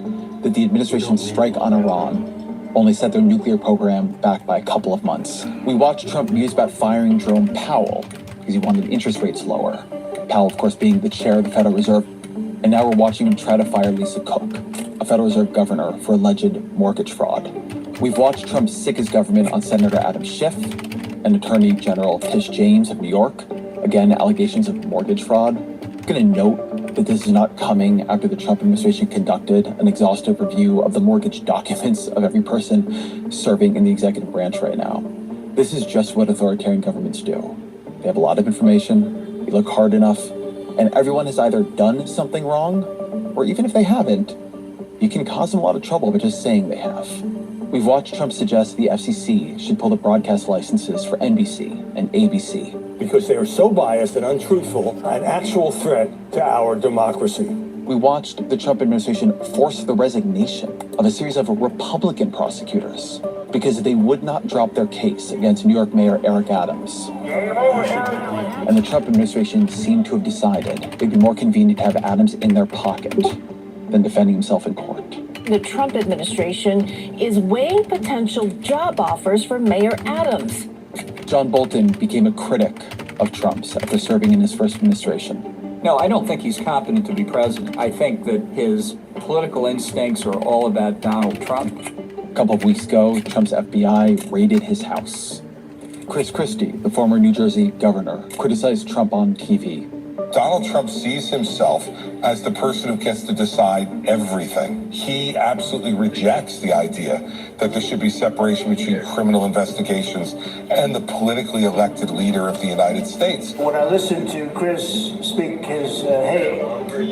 that the administration's strike on Iran only set their nuclear program back by a couple of months. We watched Trump muse about firing Jerome Powell because he wanted interest rates lower. Powell, of course, being the chair of the Federal Reserve. And now we're watching him try to fire Lisa Cook, a Federal Reserve governor, for alleged mortgage fraud. We've watched Trump sick his government on Senator Adam Schiff and Attorney General Tish James of New York. Again, allegations of mortgage fraud. I'm going to note that this is not coming after the Trump administration conducted an exhaustive review of the mortgage documents of every person serving in the executive branch right now. This is just what authoritarian governments do. They have a lot of information, they look hard enough, and everyone has either done something wrong, or even if they haven't, you can cause them a lot of trouble by just saying they have. We've watched Trump suggest the FCC should pull the broadcast licenses for NBC and ABC. Because they are so biased and untruthful, an actual threat to our democracy. We watched the Trump administration force the resignation of a series of Republican prosecutors because they would not drop their case against New York Mayor Eric Adams. And the Trump administration seemed to have decided it'd be more convenient to have Adams in their pocket than defending himself in court. The Trump administration is weighing potential job offers for Mayor Adams. John Bolton became a critic of Trump's after serving in his first administration. No, I don't think he's competent to be president. I think that his political instincts are all about Donald Trump. A couple of weeks ago, Trump's FBI raided his house. Chris Christie, the former New Jersey governor, criticized Trump on TV. Donald Trump sees himself as the person who gets to decide everything. He absolutely rejects the idea that there should be separation between criminal investigations and the politically elected leader of the United States. When I listen to Chris speak his hate,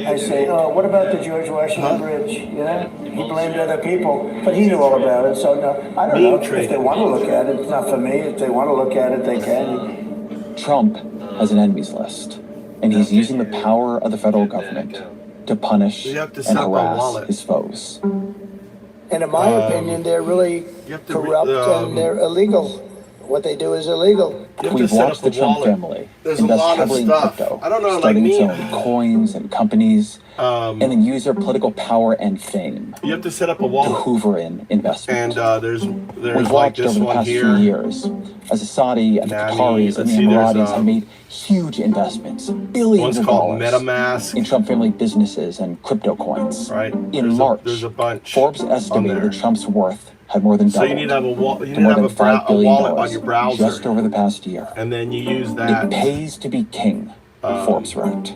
I say, oh, what about the George Washington Bridge? You know, he blamed other people, but he knew all about it. So no, I don't know if they want to look at it. It's not for me. If they want to look at it, they can. Trump has an enemies list. And he's using the power of the federal government to punish and harass his foes. And in my opinion, they're really corrupt and they're illegal. What they do is illegal. We've watched the Trump family invest heavily in crypto, starting its own coins and companies, and then use their political power and fame You have to set up a wallet. to hoover in investment. And there's We've like watched this over the one past here. few years as the Saudi and the Qataris and the Emiratis have made huge investments, billions of called dollars MetaMask. in Trump family businesses and crypto coins. Right. In March, There's a bunch. Forbes estimated that Trump's worth had more than So doubled you need to have a wallet. You to need to more have than $5 billion wallet on your browser, just over the past year. and then you use that. It pays to be king, Forbes wrote.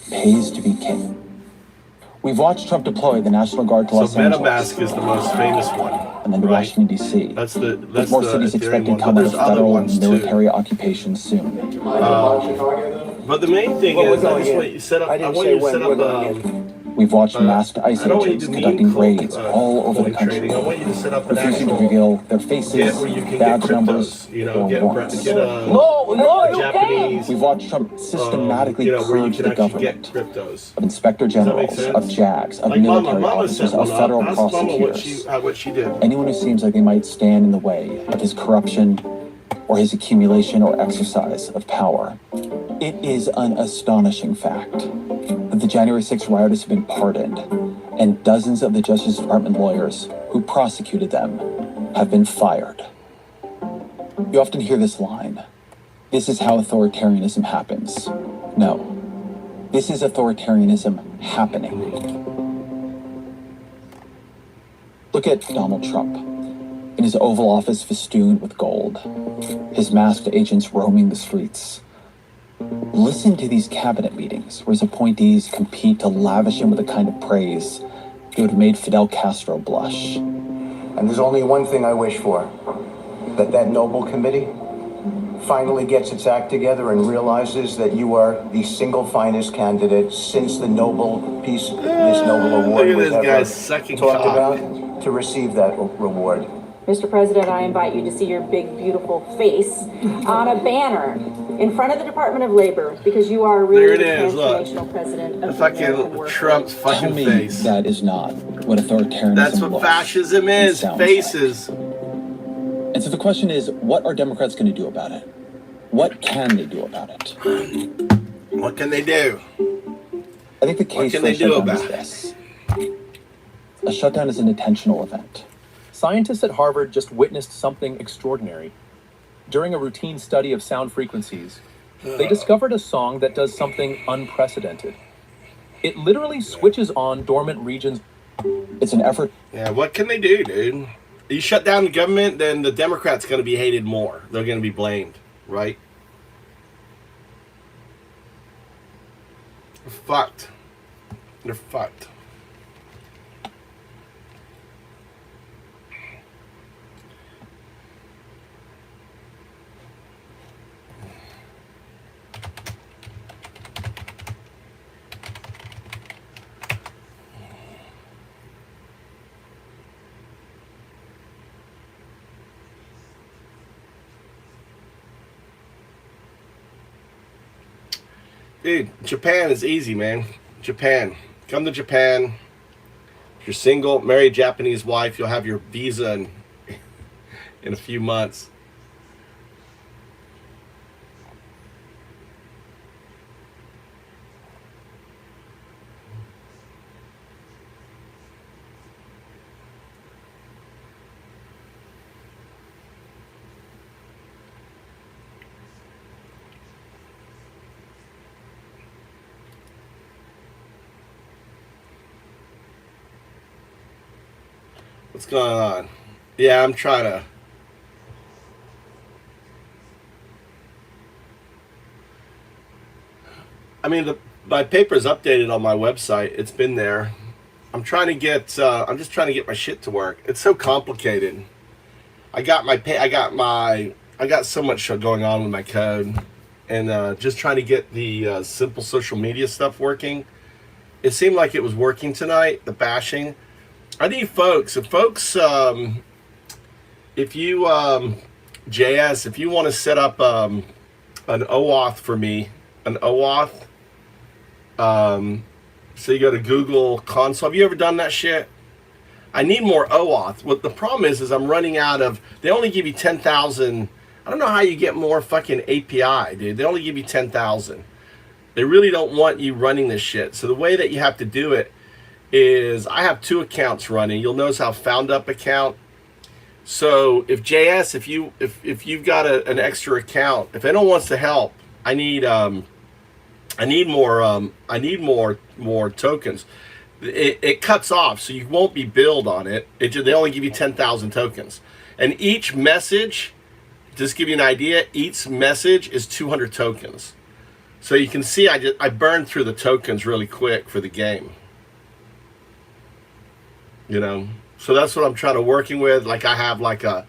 Pays to be king. We've watched Trump deploy the National Guard to So Los Angeles MetaMask is the most famous one. and then to right? Washington, D.C. That's the with more cities Ethereum expected one, to come but under there's other federal ones and too. military occupation soon. But the main thing Well, is, we're I going just in. want you to set up. I I didn't want say you to when set we're up. going in. We've watched masked ICE I don't want you agents to conducting mean raids cold, all over the cold country, trading. I want you to set up an refusing to actual reveal their faces, where you can badge get numbers, cryptos. You know, or get warrants. a Japanese. We've watched Trump systematically where you purge can the actually get government cryptos. of inspector Does that make generals, sense? of JAGs, of Like military Mama officers, set of one up. federal Ask Mama prosecutors. what she did. Anyone who seems like they might stand in the way of his corruption or his accumulation or exercise of power. It is an astonishing fact that the January 6th rioters have been pardoned, and dozens of the Justice Department lawyers who prosecuted them have been fired. You often hear this line, "This is how authoritarianism happens." No, this is authoritarianism happening. Look at Donald Trump in his Oval Office festooned with gold, his masked agents roaming the streets. Listen to these cabinet meetings where his appointees compete to lavish him with the kind of praise that would have made Fidel Castro blush. And there's only one thing I wish for, that noble committee finally gets its act together and realizes that you are the single finest candidate since the Nobel Peace, this Nobel Award Look at was this guy ever sucking talked cock. about, to receive that reward. Mr. President, I invite you to see your big, beautiful face on a banner in front of the Department of Labor, because you are really the transformational president of the American worker. Trump's fucking face. That is not what authoritarianism That's what looks fascism and is. sounds Faces. like. And so the question is, what are Democrats going to do about it? What can they do about it? What can they do? I think the case for a shutdown is this. A shutdown is an intentional event. Scientists at Harvard just witnessed something extraordinary. During a routine study of sound frequencies, they discovered a song that does something unprecedented. It literally switches on dormant regions. It's an effort. Yeah, what can they do, dude? You shut down the government, then the Democrats going to be hated more. They're going to be blamed, right? They're fucked. They're fucked. Dude, Japan is easy, man. Japan. Come to Japan. If you're single, marry a Japanese wife, you'll have your visa in a few months. What's going on? Yeah, I'm trying to. I mean, my paper's updated on my website. It's been there. I'm trying to get. I'm just trying to get my shit to work. It's so complicated. I got so much going on with my code, and just trying to get the simple social media stuff working. It seemed like it was working tonight. The bashing. I need folks. If you JS, if you want to set up an OAuth for me, an OAuth. So you go to Google Console. Have you ever done that shit? I need more OAuth. What the problem is I'm running out of. They only give you 10,000. I don't know how you get more fucking API, dude. They only give you 10,000. They really don't want you running this shit. So the way that you have to do it is I have 2 accounts running. You'll notice how found up account. So if JS, if you've got an extra account, if anyone wants to help, I need more tokens. It cuts off, so you won't be billed on it. They only give you 10,000 tokens, and each message, just to give you an idea, each message is 200 tokens. So you can see I burned through the tokens really quick for the game. You know, so that's what I'm trying to working with. Like I have like a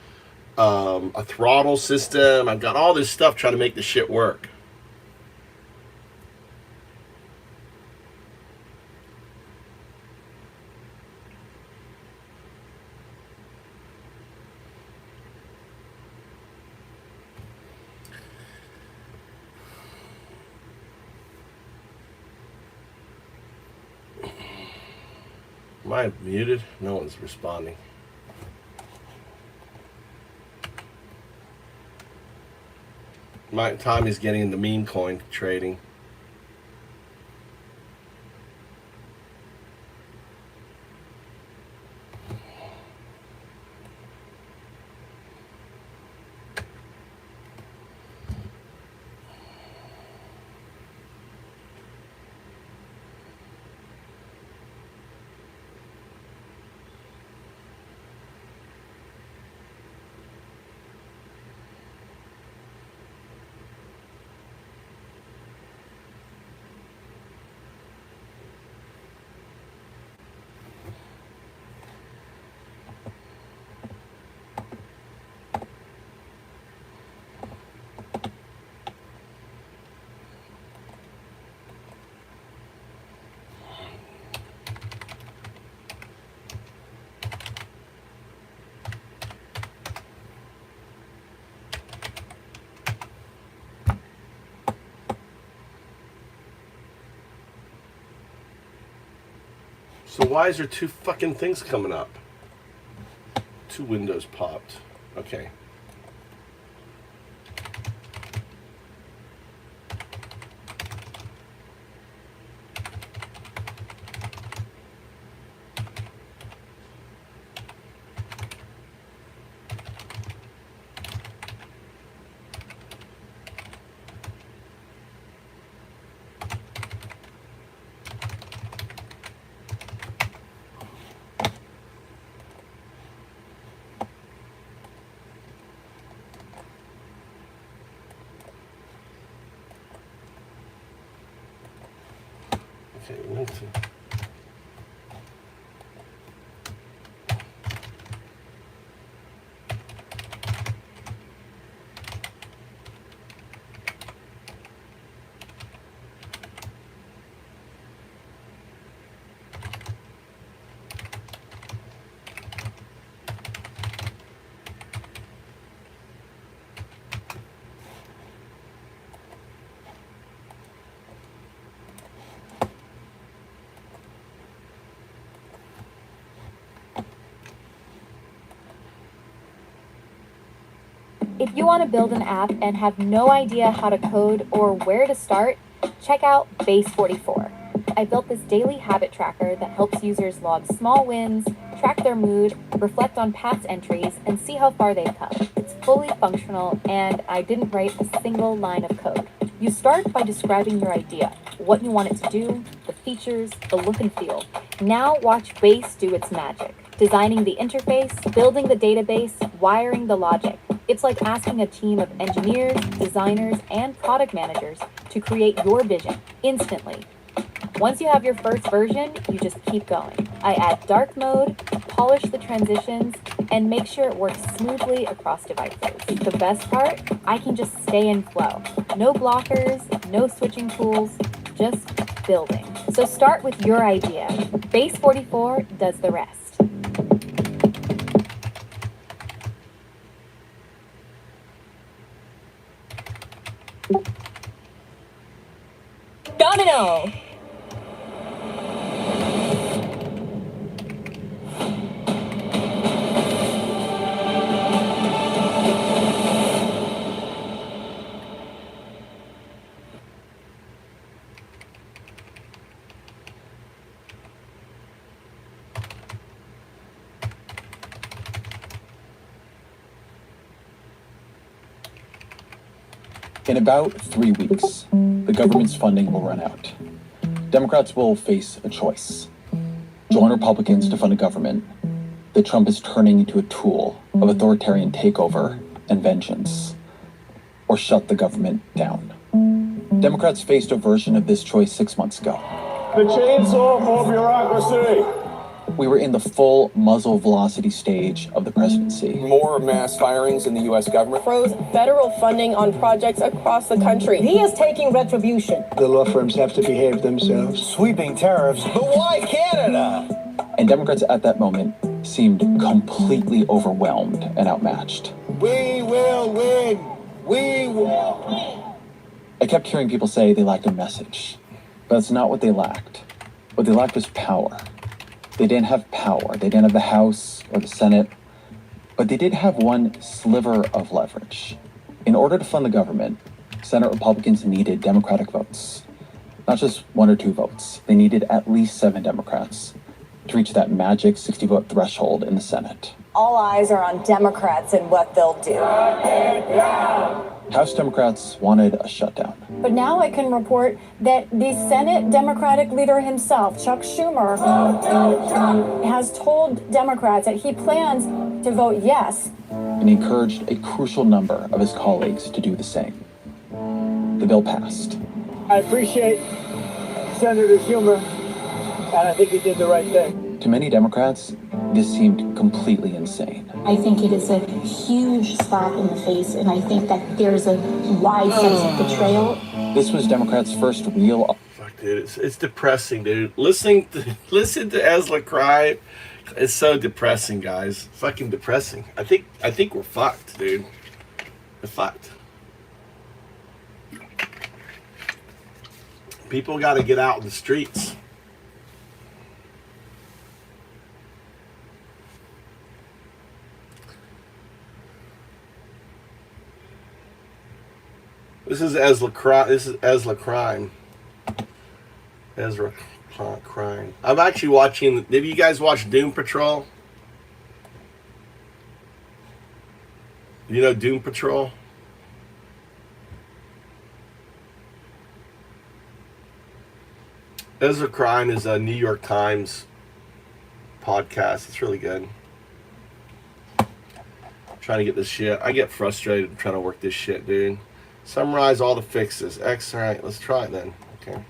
throttle system. I've got all this stuff trying to make the shit work. Am I muted? No one's responding. Tommy's getting into meme coin trading. So why is there two fucking things coming up? Two windows popped. Okay. Okay, let's see. If you want to build an app and have no idea how to code or where to start, check out Base44. I built this daily habit tracker that helps users log small wins, track their mood, reflect on past entries, and see how far they've come. It's fully functional, and I didn't write a single line of code. You start by describing your idea, what you want it to do, the features, the look and feel. Now watch Base do its magic. Designing the interface, building the database, wiring the logic. It's like asking a team of engineers, designers, and product managers to create your vision instantly. Once you have your first version, you just keep going. I add dark mode, polish the transitions, and make sure it works smoothly across devices. The best part? I can just stay in flow. No blockers, no switching tools, just building. So start with your idea. Base44 does the rest. Domino! In about 3 weeks, the government's funding will run out. Democrats will face a choice. Join Republicans to fund a government that Trump is turning into a tool of authoritarian takeover and vengeance, or shut the government down. Democrats faced a version of this choice 6 months ago. The chainsaw for bureaucracy. We were in the full muzzle velocity stage of the presidency. More mass firings in the U.S. government. Froze federal funding on projects across the country. He is taking retribution. The law firms have to behave themselves. Sweeping tariffs. But why Canada? And Democrats at that moment seemed completely overwhelmed and outmatched. We will win. We will win. I kept hearing people say they lacked a message, but that's not what they lacked. What they lacked was power. They didn't have power. They didn't have the House or the Senate, but they did have one sliver of leverage. In order to fund the government, Senate Republicans needed Democratic votes. Not just 1 or 2 votes. They needed at least 7 Democrats to reach that magic 60-vote threshold in the Senate. All eyes are on Democrats and what they'll do. House Democrats wanted a shutdown. But now I can report that the Senate Democratic leader himself, Chuck Schumer, has told Democrats that he plans to vote yes. And he encouraged a crucial number of his colleagues to do the same. The bill passed. I appreciate Senator Schumer, and I think he did the right thing. To many Democrats, this seemed completely insane. I think it is a huge slap in the face, and I think that there's a wide sense of betrayal. This was Democrats' first real... Fuck, dude, it's depressing, dude. Listen to Ezra cry. It's so depressing, guys. Fucking depressing. I think we're fucked, dude. We're fucked. People got to get out in the streets. This is Ezra Crime. This is Ezra Crime. Ezra Crime. I'm actually watching. Did you guys watch Doom Patrol? You know Doom Patrol? Ezra Crime is a New York Times podcast. It's really good. Trying to get this shit. I get frustrated trying to work this shit, dude. Summarize all the fixes. X, all right, let's try it then. Okay.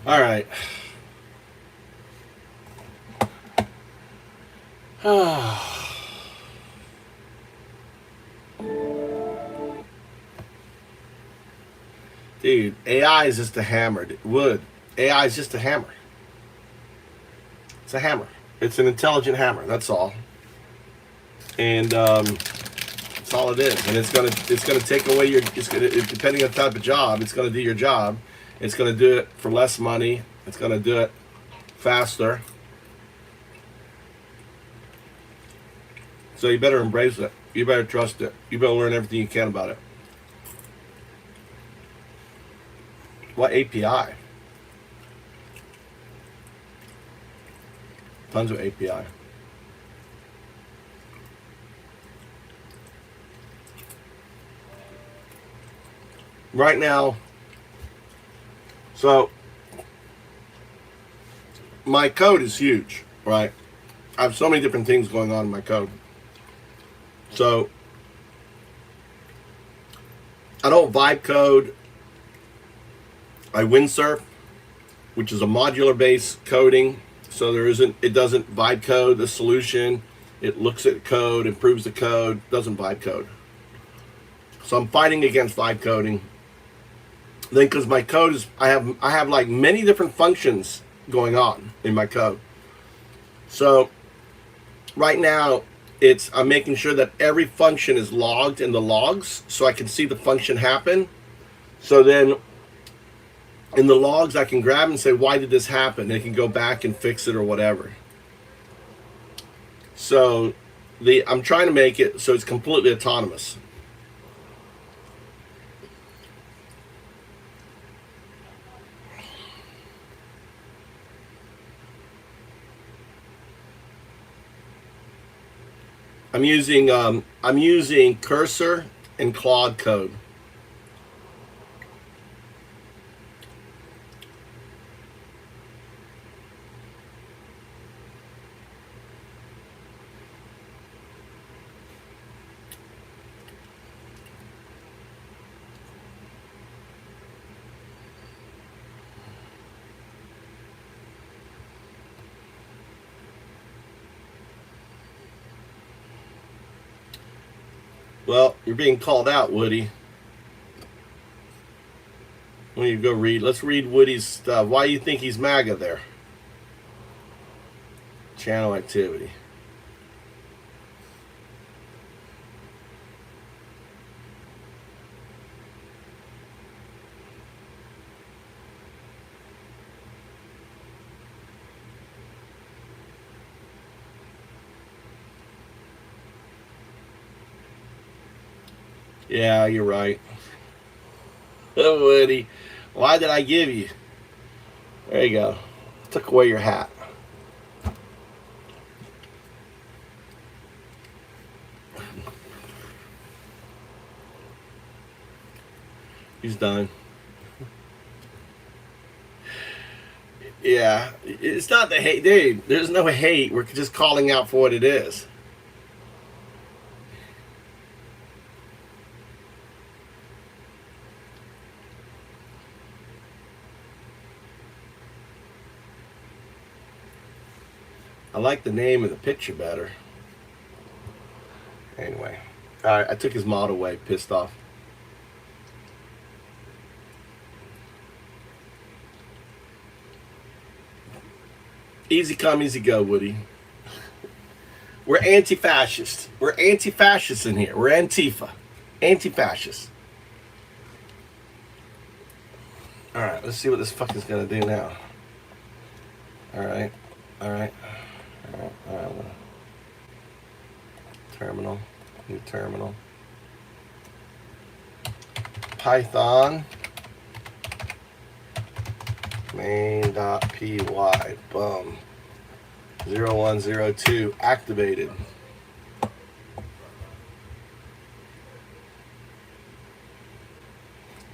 All right. Dude, AI is just a hammer. AI is just a hammer. It's a hammer. It's an intelligent hammer. That's all. And that's all it is. And it's gonna take away your. Depending on the type of job, it's gonna do your job. It's gonna do it for less money. It's gonna do it faster. So you better embrace it. You better trust it. You better learn everything you can about it. What API? Tons of API. Right now, so my code is huge, right? I have so many different things going on in my code. So I don't vibe code. I windsurf, which is a modular based coding. So it doesn't vibe code the solution. It looks at code, improves the code, doesn't vibe code. So I'm fighting against vibe coding. Then because my code is, I have like many different functions going on in my code. So right now I'm making sure that every function is logged in the logs so I can see the function happen. So then in the logs, I can grab and say, why did this happen? They can go back and fix it or whatever. So I'm trying to make it so it's completely autonomous. I'm using Cursor and Claude Code. Well, you're being called out, Woody. When you go read, let's read Woody's stuff. Why do you think he's MAGA there? Channel activity. Yeah, you're right. Oh, Woody. Why did I give you? There you go. Took away your hat. He's done. Yeah, it's not the hate, dude. There's no hate. We're just calling out for what it is. I like the name of the picture better. Anyway, all right, I took his mod away, pissed off. Easy come, easy go, Woody. We're anti-fascist. We're anti-fascists in here. We're Antifa. Anti-fascist. All right, let's see what this fucker's gonna do now. All right, all right. All right. Terminal, new terminal. Python main.py, boom. 0102 activated.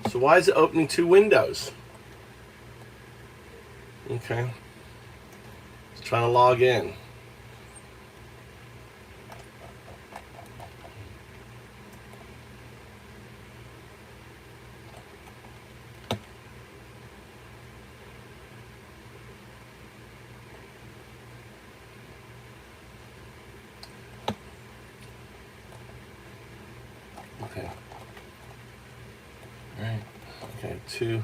So why is it opening two windows? Okay. It's trying to log in. Okay. All right. Okay, 2.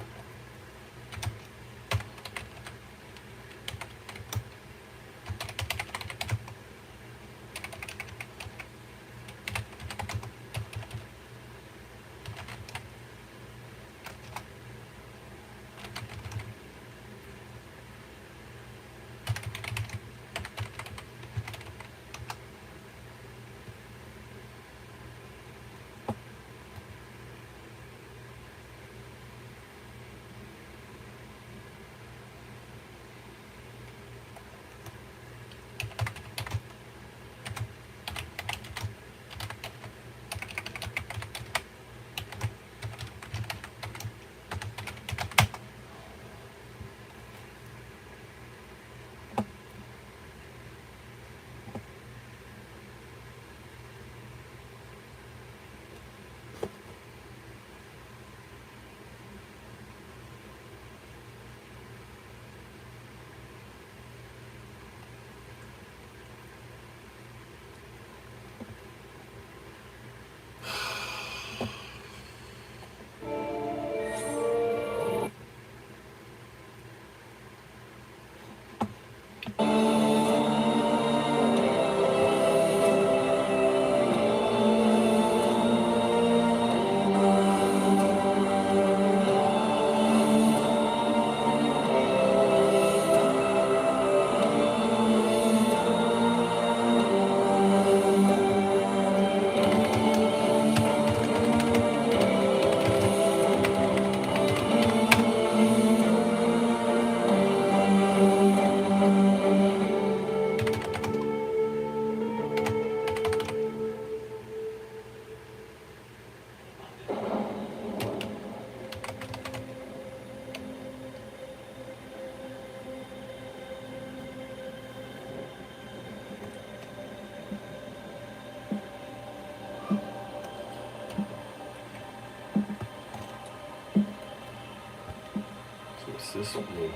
What's this mean?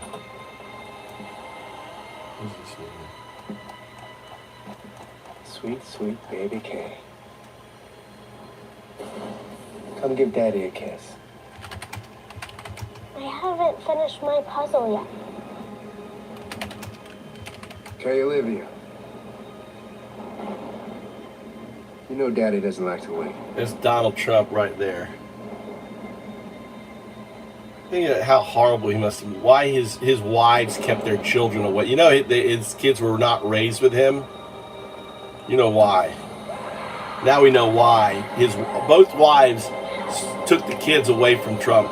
What does this mean? Sweet, sweet baby K. Come give Daddy a kiss. I haven't finished my puzzle yet. Kay Olivia. You know Daddy doesn't like to wait. There's Donald Trump right there. Think of how horrible he must have. Why his wives kept their children away. You know, his kids were not raised with him. You know why. Now we know why. Both wives took the kids away from Trump.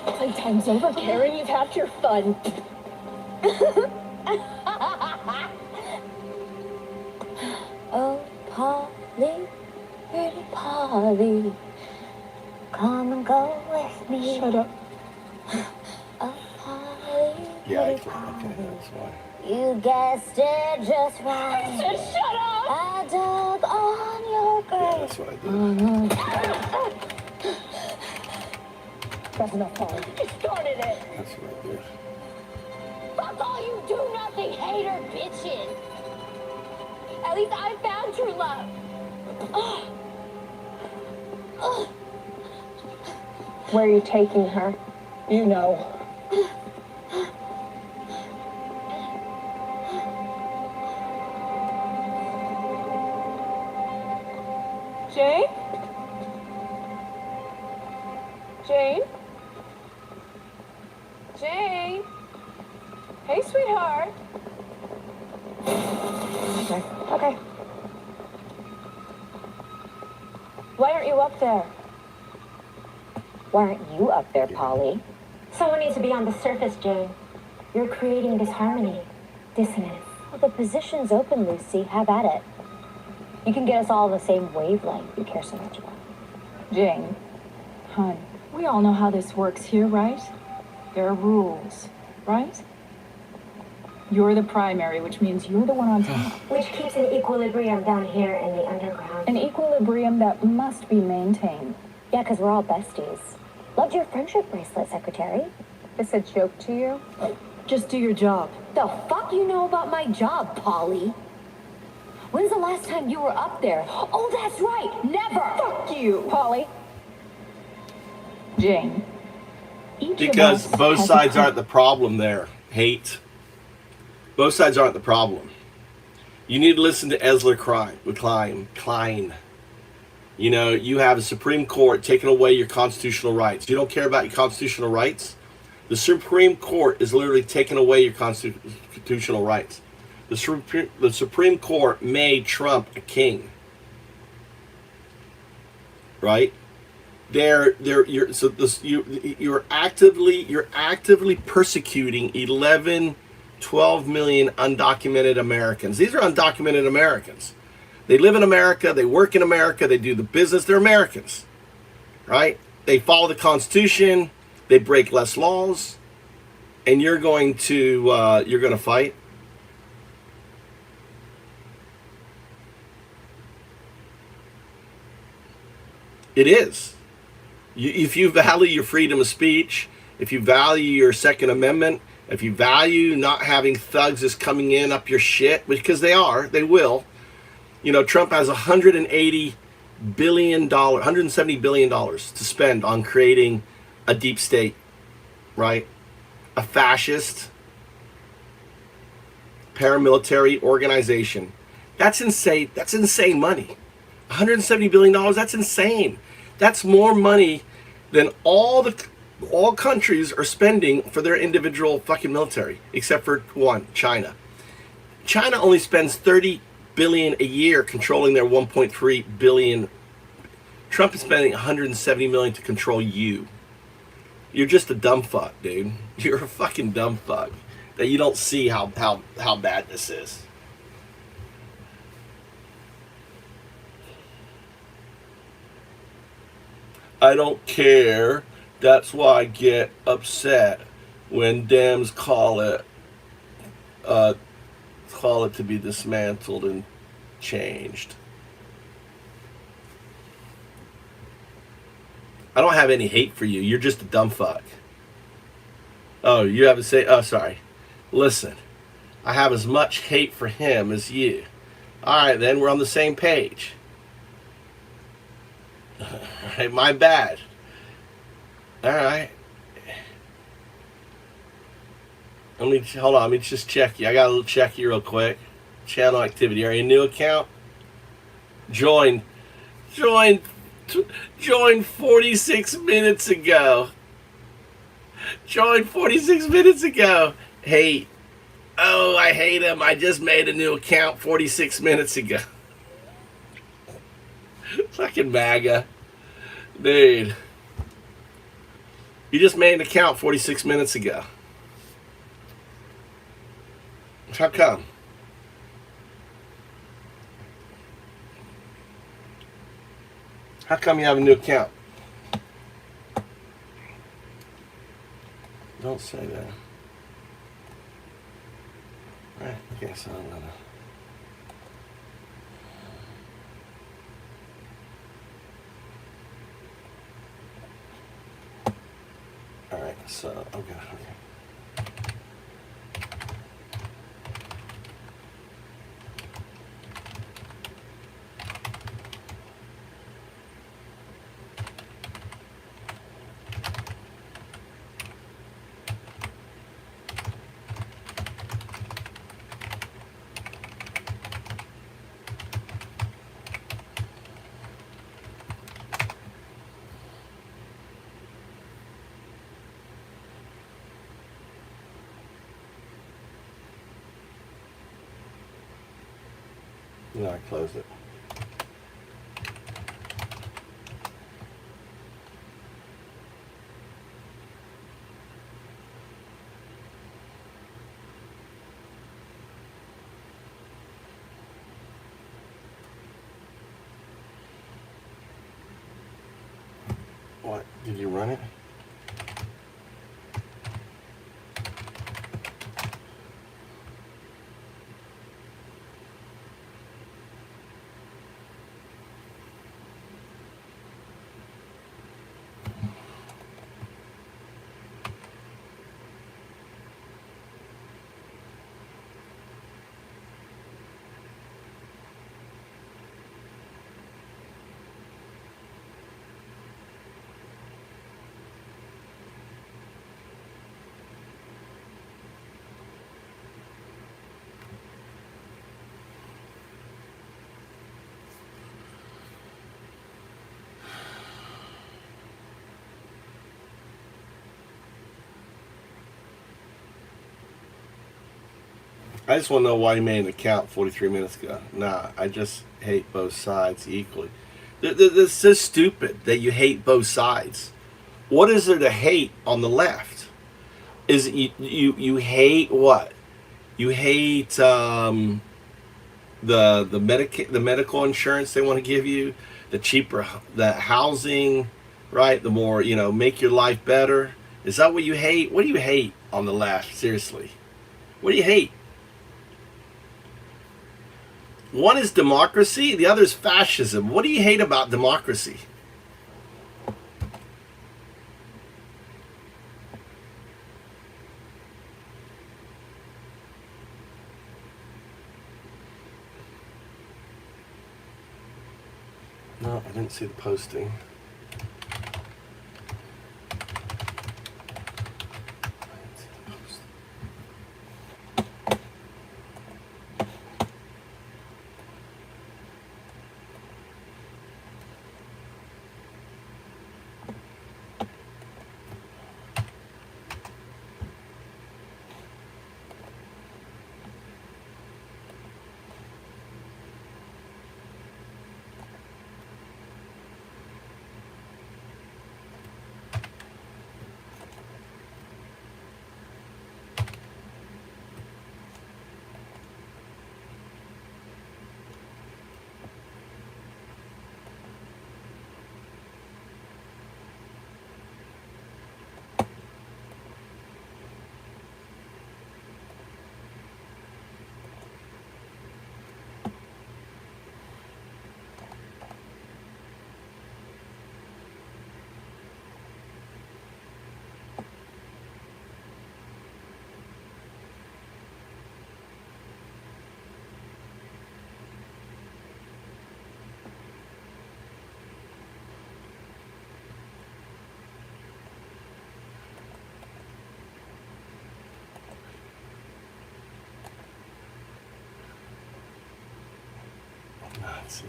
Playtime's over, Karen. You've had your fun. Oh, Polly, pretty Polly, come and go with me. Shut up. Oh, Polly, Yeah, pretty okay, Polly, that's why. you guessed it just right. I said shut up! I dug on your grave. Yeah, that's what I did. That's enough, Polly. You started it. That's what I did. Fuck all you do-nothing hater bitches. At least I found true love. Where are you taking her? You know. Jane? Jane? Jane? Hey, sweetheart. Okay. Why aren't you up there? Why aren't you up there, Polly? Someone needs to be on the surface, Jane. You're creating disharmony, dissonance. Well, the position's open, Lucy. Have at it. You can get us all on the same wavelength you care so much about. Jane, hon, we all know how this works here, right? There are rules, right? You're the primary, which means you're the one on top. Which keeps an equilibrium down here in the underground. An equilibrium that must be maintained. Yeah, because we're all besties. Loved your friendship bracelet, Secretary. This a joke to you? Just do your job. The fuck you know about my job, Polly? When's the last time you were up there? Oh, that's right. Never. Fuck you, Polly. Jane. Because both sides aren't the problem there. Hate. Both sides aren't the problem. You need to listen to Ezra Klein. You know, you have a Supreme Court taking away your constitutional rights. You don't care about your constitutional rights? The Supreme Court is literally taking away your constitutional rights. The Supreme Court made Trump a king. Right? You're actively persecuting 12 million undocumented Americans. These are undocumented Americans. They live in America, they work in America, they do the business, they're Americans. Right? They follow the Constitution, they break less laws, and you're going to fight. It is. If you value your freedom of speech, if you value your Second Amendment, if you value not having thugs just coming in up your shit, because they will. You know, Trump has $170 billion to spend on creating a deep state, right? A fascist paramilitary organization. That's insane. That's insane money. $170 billion, that's insane. That's more money than all countries are spending for their individual fucking military, except for one, China. China only spends $30 billion a year controlling their 1.3 billion. Trump is spending $170 million to control you. You're just a dumb fuck, dude. You're a fucking dumb fuck that you don't see how bad this is. I don't care. That's why I get upset when Dems call it to be dismantled and changed. I don't have any hate for you. You're just a dumb fuck. Oh, you have to say, oh, sorry. Listen, I have as much hate for him as you. All right, then we're on the same page. All right, my bad. All right. Hold on. Let me just check you. I got a little check you real quick. Channel activity. Are you a new account? Join 46 minutes ago. Joined 46 minutes ago. Hate. Oh, I hate him. I just made a new account 46 minutes ago. Fucking MAGA. Dude. You just made an account 46 minutes ago. How come? How come you have a new account? Don't say that. Right, okay, so I'm gonna... Alright, so, okay. No, I closed it. Did you run it? I just want to know why you made an account 43 minutes ago. Nah, I just hate both sides equally. It's so stupid that you hate both sides. What is there to hate on the left? Is it you hate what? You hate the medical insurance they want to give you, the cheaper the housing, right? The more, make your life better. Is that what you hate? What do you hate on the left? Seriously, what do you hate? One is democracy, the other is fascism. What do you hate about democracy? No, I didn't see the posting. Let's see.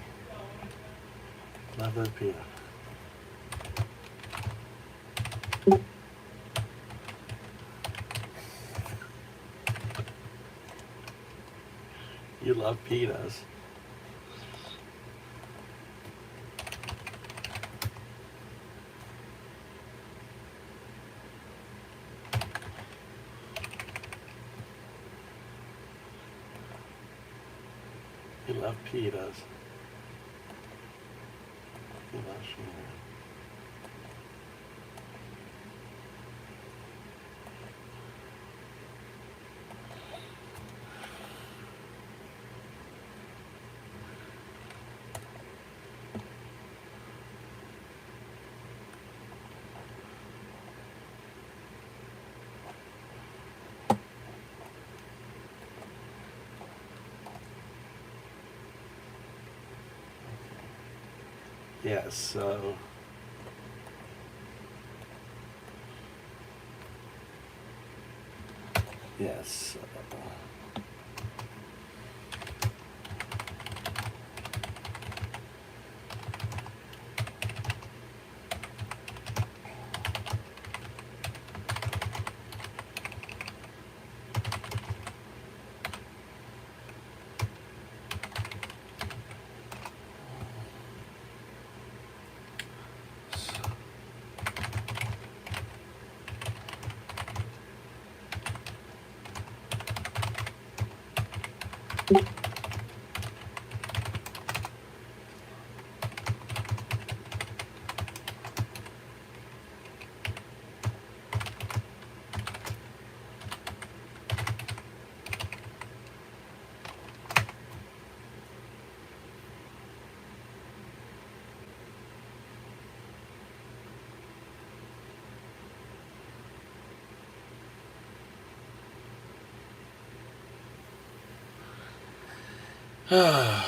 Leather peanut. You love peanuts. You love peanuts. You love sugar. Yes, so yes. I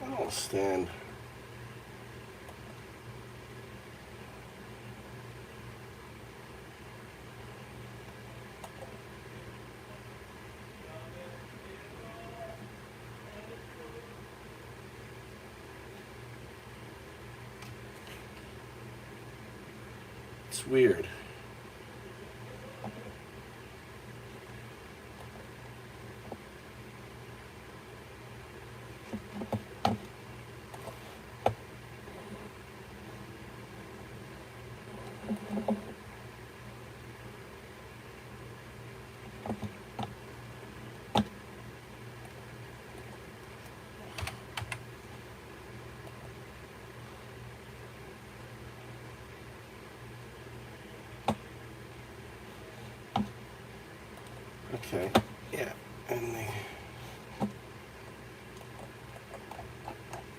don't understand. It's weird. Okay, yeah, and the,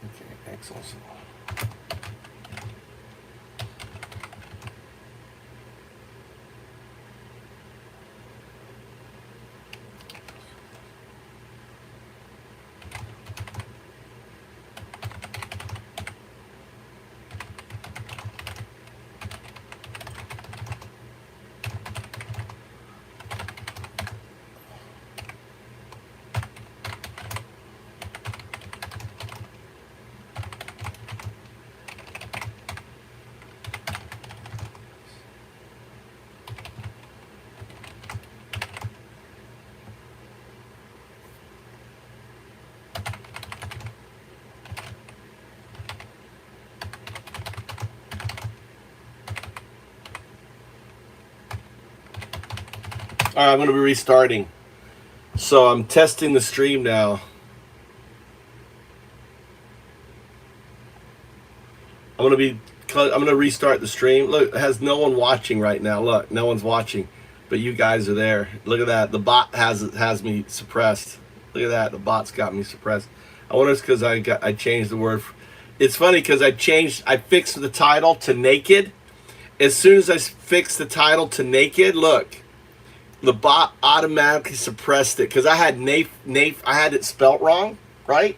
okay, excellent. All right, I'm going to be restarting. So I'm testing the stream now. I'm going to restart the stream. Look, it has no one watching right now. Look, no one's watching, but you guys are there. Look at that. The bot has me suppressed. Look at that. The bot's got me suppressed. I wonder if it's because I changed the word. It's funny because I fixed the title to naked. As soon as I fixed the title to naked, look, the bot automatically suppressed it because I had I had it spelt wrong, right?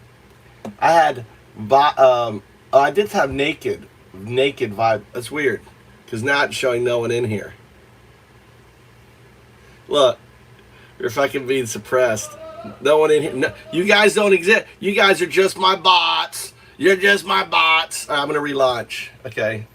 I had I did have naked vibe. That's weird because now it's showing no one in here. Look, you're fucking being suppressed. No one in here. No, you guys don't exist. You guys are just my bots. You're just my bots. All right, I'm gonna relaunch. Okay.